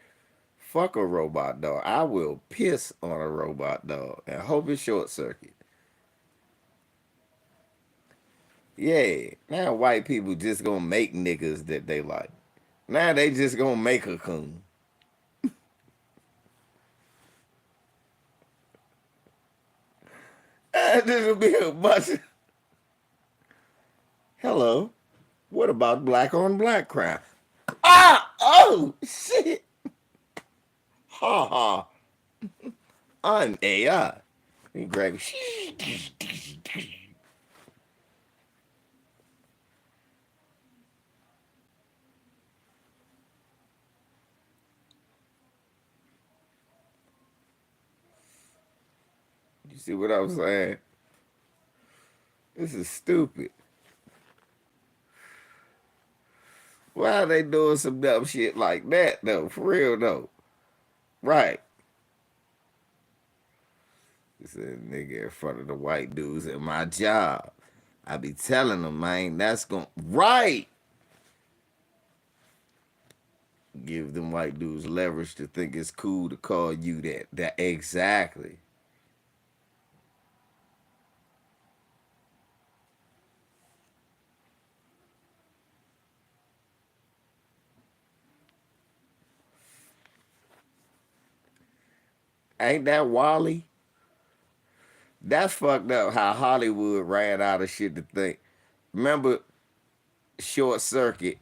Fuck a robot dog. I will piss on a robot dog and hope it short circuit. Yeah. Now white people just gonna make niggas that they like. Now they just gonna make a coon. This will be a bunch of hello. What about black on black crime? Ah! Oh shit! Ha ha! I'm AI. You grab You see what I'm saying? This is stupid. Why are they doing some dumb shit like that though? For real though. Right. This a nigga in front of the white dudes at my job. I be telling them, man, that's going right. Give them white dudes leverage to think it's cool to call you that. That exactly. Ain't that Wally? That's fucked up how Hollywood ran out of shit to think. Remember Short Circuit?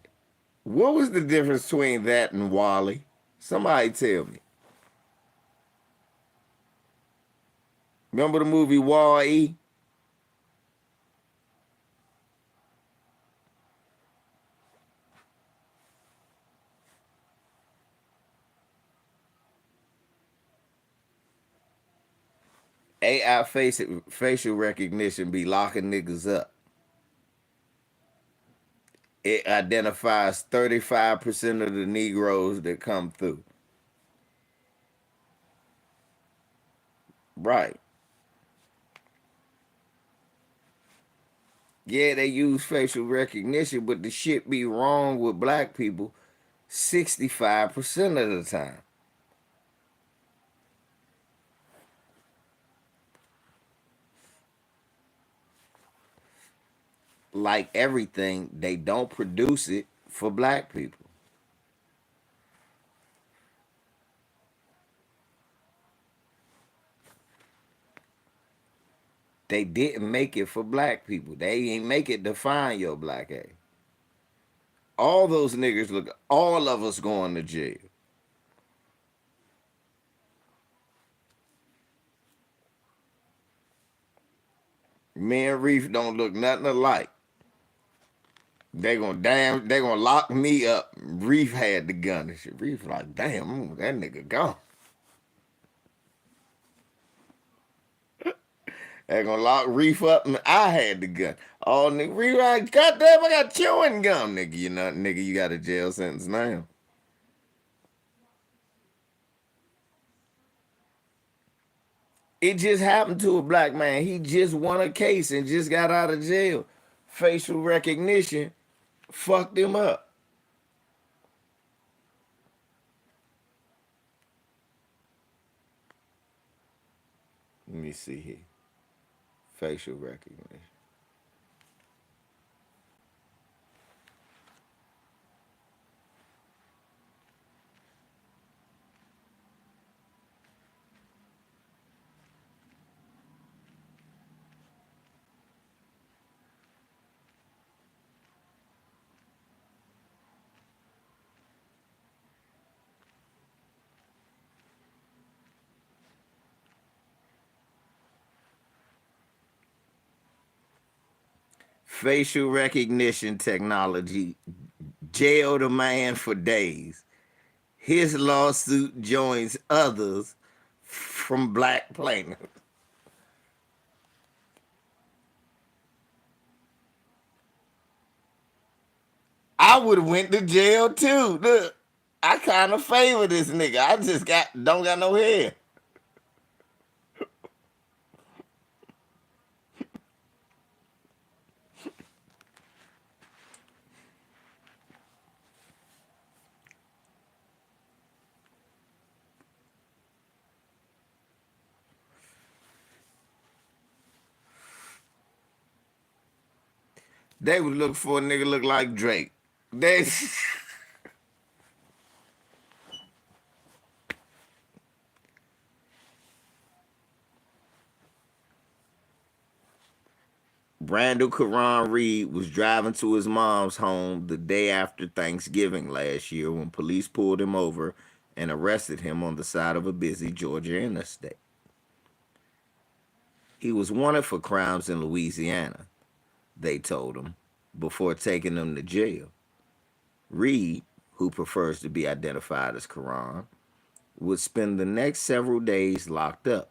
What was the difference between that and Wally? Somebody tell me. Remember the movie Wall-E? AI facial recognition be locking niggas up. It identifies 35% of the Negroes that come through. Right. Yeah, they use facial recognition, but the shit be wrong with black people 65% of the time. Like everything, they don't produce it for black people. They didn't make it for black people. They ain't make it define your black ass. All those niggas look, all of us going to jail. Me and Reef don't look nothing alike. They gonna lock me up. Reef had the gun and shit. Reef like, damn, that nigga gone. They gonna lock Reef up and I had the gun. Oh nigga, Reef like, goddamn, I got chewing gum, nigga. You know, nigga, you got a jail sentence now. It just happened to a black man. He just won a case and just got out of jail. Facial recognition fucked him up. Let me see here. Facial recognition. Facial recognition technology jailed a man for days. His lawsuit joins others from black plaintiffs. I would have went to jail too. Look, I kind of favor this nigga. I just don't got no hair. They would look for a nigga look like Drake. They Randall Karan Reed was driving to his mom's home the day after Thanksgiving last year when police pulled him over and arrested him on the side of a busy Georgia interstate. He was wanted for crimes in Louisiana, they told him, before taking him to jail. Reed, who prefers to be identified as Karan, would spend the next several days locked up,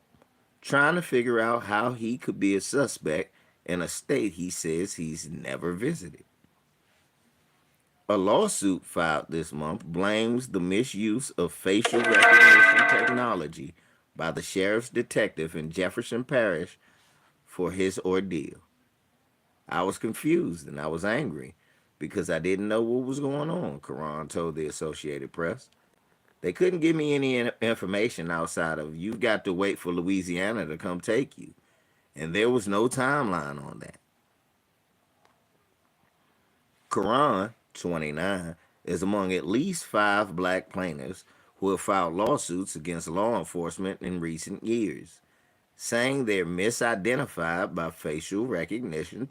trying to figure out how he could be a suspect in a state he says he's never visited. A lawsuit filed this month blames the misuse of facial recognition technology by the sheriff's detective in Jefferson Parish for his ordeal. I was confused and I was angry because I didn't know what was going on, Karan told the Associated Press. They couldn't give me any information outside of you've got to wait for Louisiana to come take you. And there was no timeline on that. Karan, 29, is among at least 5 black plaintiffs who have filed lawsuits against law enforcement in recent years, saying they're misidentified by facial recognition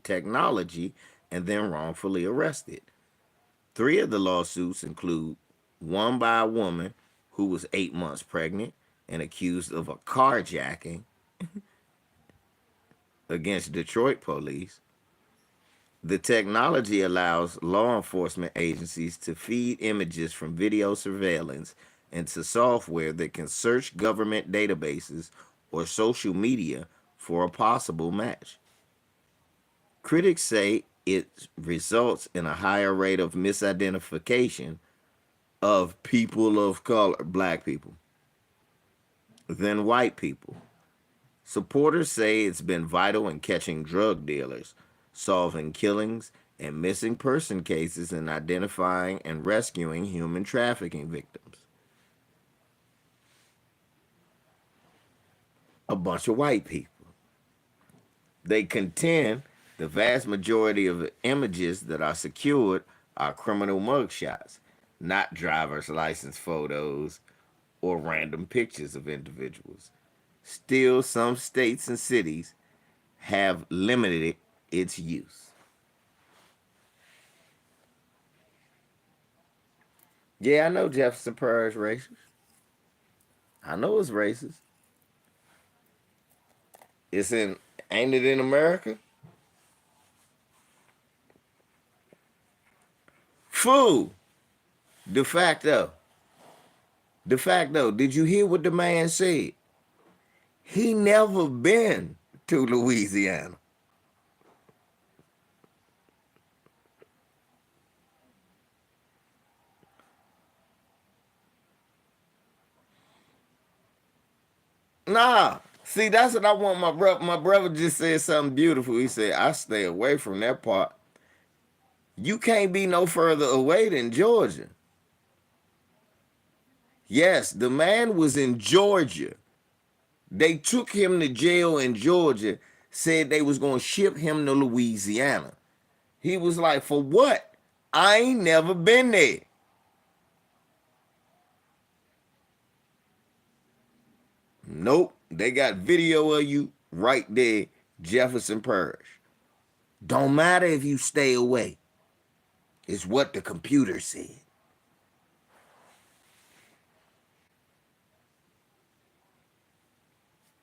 technology and then wrongfully arrested. 3 of the lawsuits include one by a woman who was 8 months pregnant and accused of a carjacking against Detroit police. The technology allows law enforcement agencies to feed images from video surveillance into software that can search government databases or social media for a possible match. Critics say it results in a higher rate of misidentification of people of color, black people, than white people. Supporters say it's been vital in catching drug dealers, solving killings and missing person cases and identifying and rescuing human trafficking victims. A bunch of white people. They contend the vast majority of images that are secured are criminal mugshots, not driver's license photos or random pictures of individuals. Still, some states and cities have limited its use. Yeah, I know Jefferson Parish racist. I know it's racist. It's in, ain't it in America? Fool, de facto. De facto, did you hear what the man said? He never been to Louisiana. Nah, see, that's what I want my brother. My brother just said something beautiful. He said, I stay away from that part. You can't be no further away than Georgia. Yes, the man was in Georgia. They took him to jail in Georgia, said they was going to ship him to Louisiana. He was like, for what? I ain't never been there. Nope, they got video of you right there, Jefferson Parish. Don't matter if you stay away. It's what the computer said.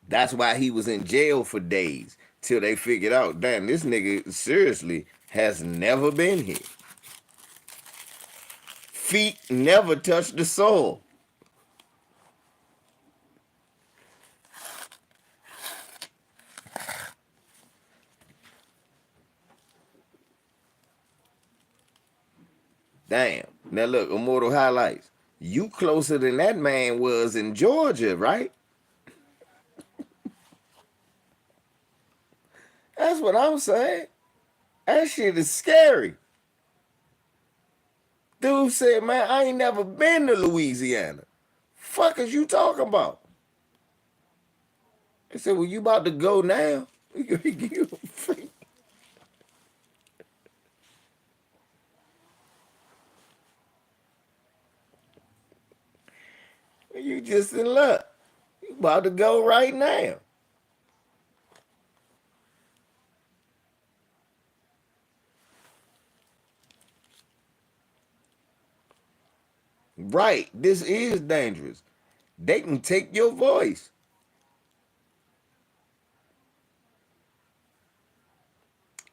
That's why he was in jail for days till they figured out, damn, this nigga seriously has never been here. Feet never touched the soil. Damn. Now look, Immortal Highlights. You closer than that man was in Georgia, right? That's what I'm saying. That shit is scary. Dude said, man, I ain't never been to Louisiana. Fuck is you talking about? He said, well, you about to go now? You just in luck. You about to go right now. Right. This is dangerous. They can take your voice.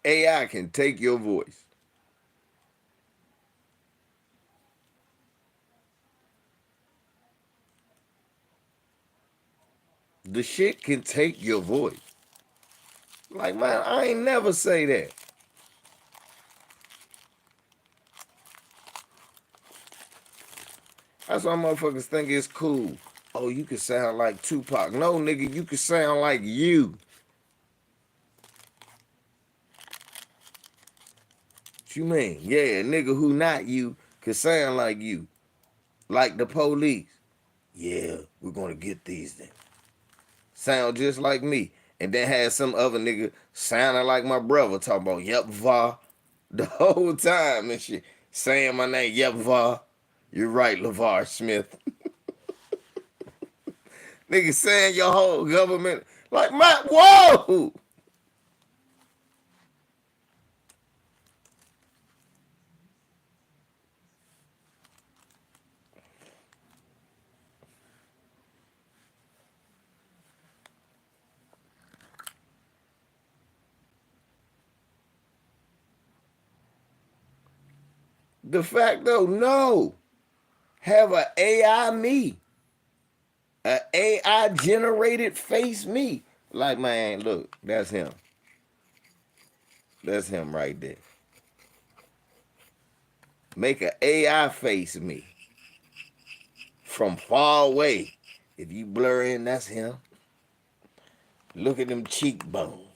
AI can take your voice. The shit can take your voice. Like, man, I ain't never say that. That's why motherfuckers think it's cool. Oh, you can sound like Tupac. No, nigga, you can sound like you. What you mean? Yeah, a nigga who not you can sound like you. Like the police. Yeah, we're gonna get these things. Sound just like me. And then had some other nigga sounding like my brother talking about yep va the whole time and shit. Saying my name, yep va. You're right, LeVar Smith. Nigga saying your whole government like my whoa. De facto, no. Have a AI me. A AI generated face me. Like, man, look, that's him. That's him right there. Make a AI face me from far away. If you blur in, that's him. Look at them cheekbones.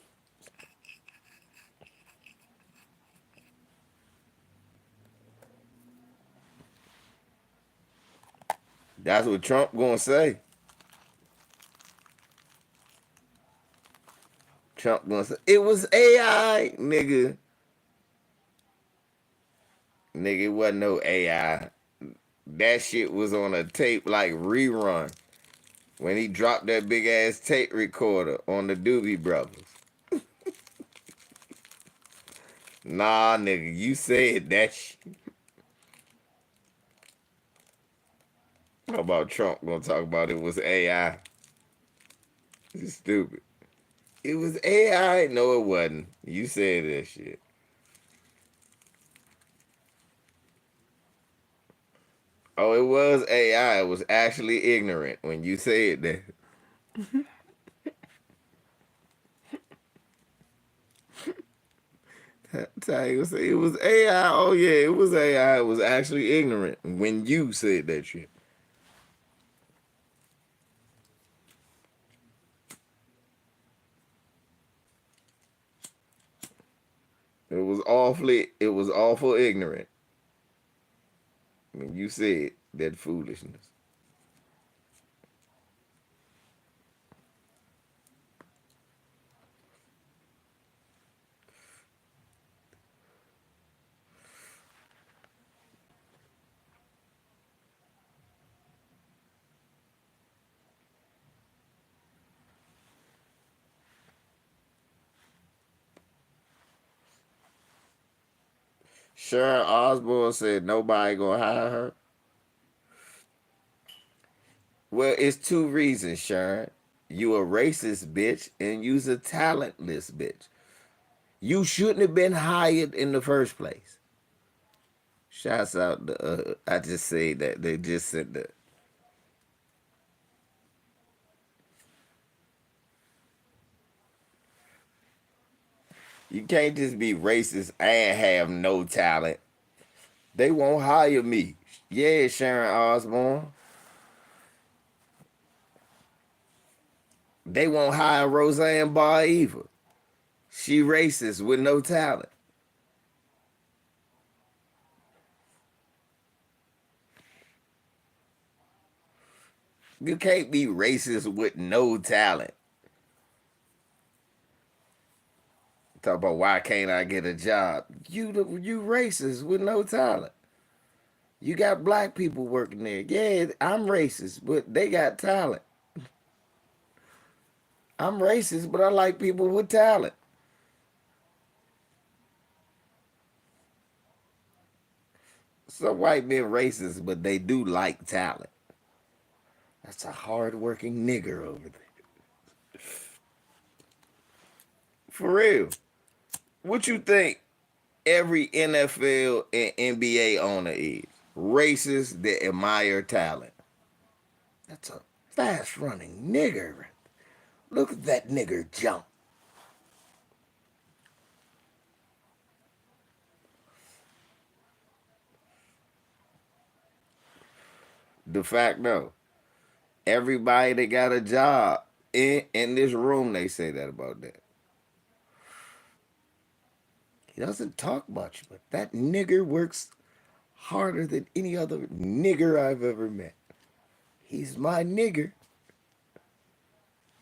That's what Trump gonna say. Trump gonna say it was AI, nigga. Nigga, it wasn't no AI. That shit was on a tape like rerun when he dropped that big ass tape recorder on the Doobie Brothers. Nah, nigga, you said that shit. How about Trump gonna talk about it was AI? It's stupid. It was AI. No, it wasn't. You said that shit. Oh, it was AI. It was actually ignorant when you said that. Tiger said it was AI. Oh yeah, it was AI. It was actually ignorant when you said that shit. It was awful ignorant when you said that foolishness. Sharon Osbourne said nobody gonna hire her. Well, it's two reasons, Sharon. You a racist bitch and you's a talentless bitch. You shouldn't have been hired in the first place. Shouts out to I just say that they just said that. You can't just be racist and have no talent. They won't hire me. Yeah, Sharon Osbourne. They won't hire Roseanne Barr either. She racist with no talent. You can't be racist with no talent. Talk about why can't I get a job? You racist with no talent. You got black people working there. Yeah, I'm racist, but they got talent. I'm racist, but I like people with talent. Some white men racist, but they do like talent. That's a hard-working nigger over there. For real. What you think every NFL and NBA owner is? Racist that admire talent. That's a fast-running nigger. Look at that nigger jump. De facto. Everybody that got a job in this room, they say that about that. He doesn't talk much, but that nigger works harder than any other nigger I've ever met. He's my nigger.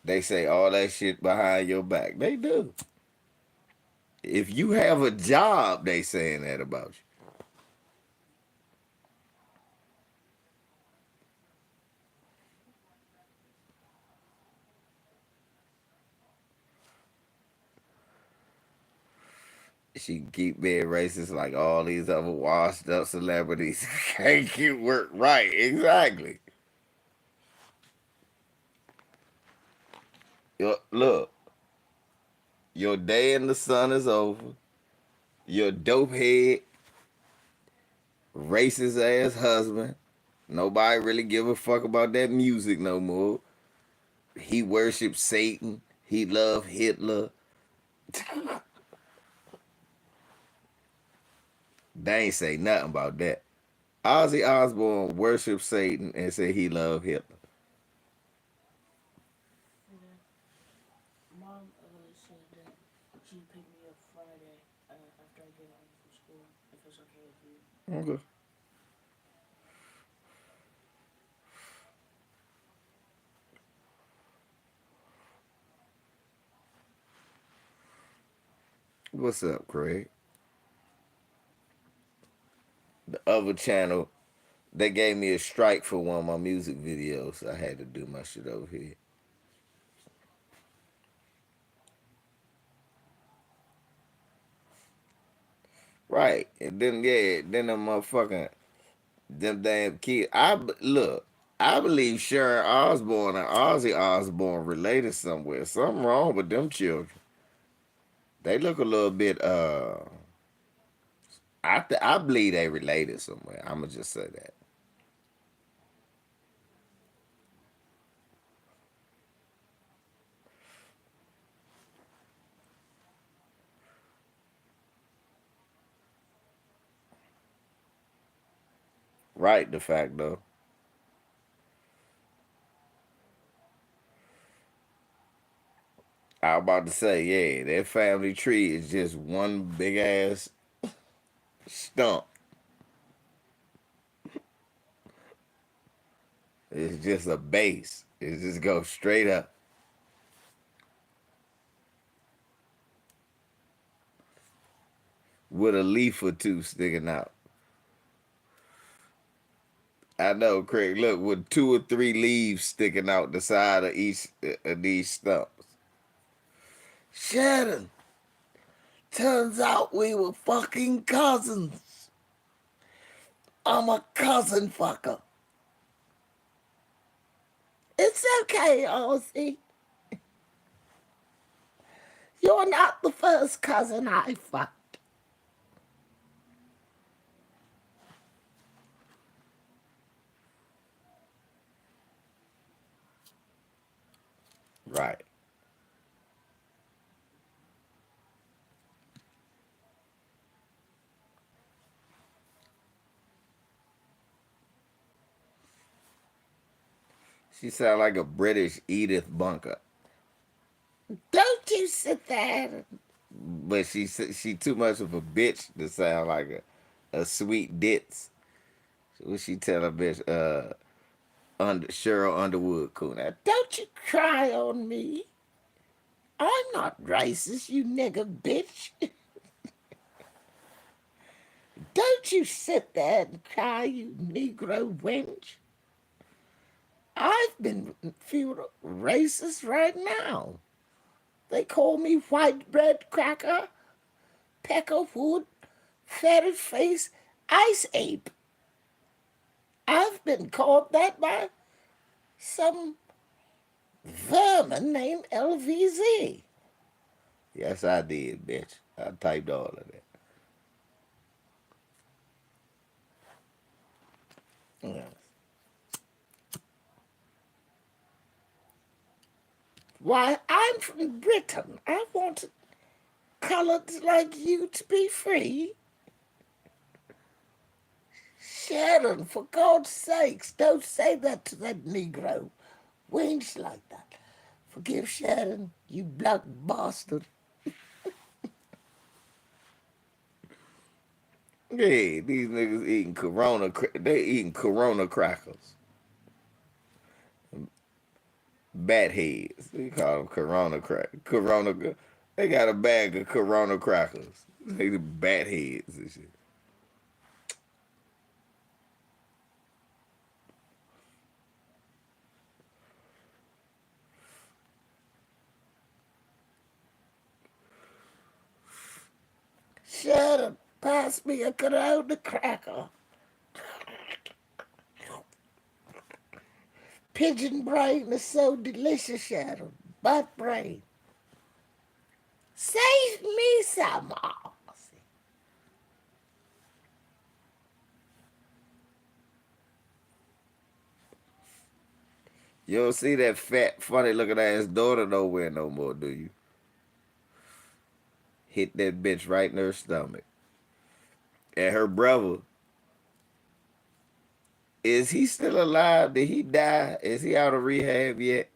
They say all that shit behind your back. They do. If you have a job, they saying that about you. She can keep being racist like all these other washed up celebrities. Can't keep work right. Exactly. Look, your day in the sun is over. Your dope head, racist ass husband. Nobody really give a fuck about that music no more. He worships Satan. He loved Hitler. They ain't say nothing about that. Ozzy Osbourne worshipped Satan and said he loved Hitler. Yeah. Mom said that she'd pick me up Friday after I get home from school, if it's okay with you. Okay. What's up, Craig? The other channel, they gave me a strike for one of my music videos. So I had to do my shit over here. Right. And then, yeah, then them motherfucking, them damn kids. Look, I believe Sharon Osbourne and Ozzy Osbourne related somewhere. Something wrong with them children. They look a little bit, I believe they related somewhere. I'ma just say that. Right, the fact though. I was about to say, yeah, their family tree is just one big ass stump. It's just a base. It just goes straight up with a leaf or two sticking out. I know, Craig. Look, with two or three leaves sticking out the side of each of these stumps. Shannon, turns out we were fucking cousins. I'm a cousin fucker. It's okay, Ozzy. You're not the first cousin I fucked. Right. She sound like a British Edith Bunker. Don't you sit there. But she too much of a bitch to sound like a sweet ditz. What she tell a bitch? Cheryl Underwood cool. Now, don't you cry on me. I'm not racist, you nigger bitch. Don't you sit there and cry, you Negro wench. I've been feel racist right now. They call me white bread cracker, peckerwood, ferret face, ice ape. I've been called that by some vermin named LVZ. Yes, I did, bitch. I typed all of that. Yes. Why, I'm from Britain. I want colored like you to be free. Sharon, for God's sakes, don't say that to that Negro. Wench like that. Forgive Sharon, you black bastard. Yeah, these niggas eating they eating Corona crackers. Bat heads. They call them Corona crack. They got a bag of Corona crackers. They the bat heads and shit. Sharon, pass me a Corona cracker. Pigeon brain is so delicious, Sharon. Butt brain. Save me some. You don't see that fat, funny looking ass daughter nowhere no more, do you? Hit that bitch right in her stomach. And her brother, is he still alive? Did he die? Is he out of rehab yet?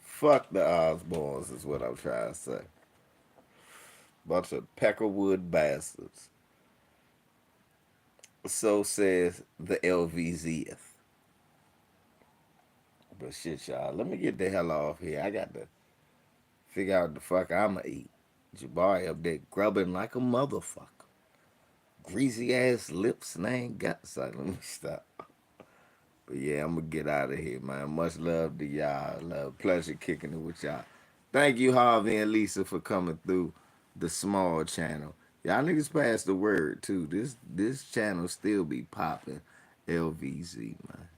Fuck the Osbournes is what I'm trying to say. Bunch of peckerwood bastards. So says the LVZF. But shit, y'all. Let me get the hell off here. I got to figure out the fuck I'ma eat. Jabari up there grubbing like a motherfucker. Greasy ass lips and I ain't got so let me stop. But yeah, I'm gonna get out of here, man. Much love to y'all. Love, pleasure kicking it with y'all. Thank you, Harvey and Lisa, for coming through the small channel. Y'all niggas pass the word too. This channel still be popping. LVZ, man.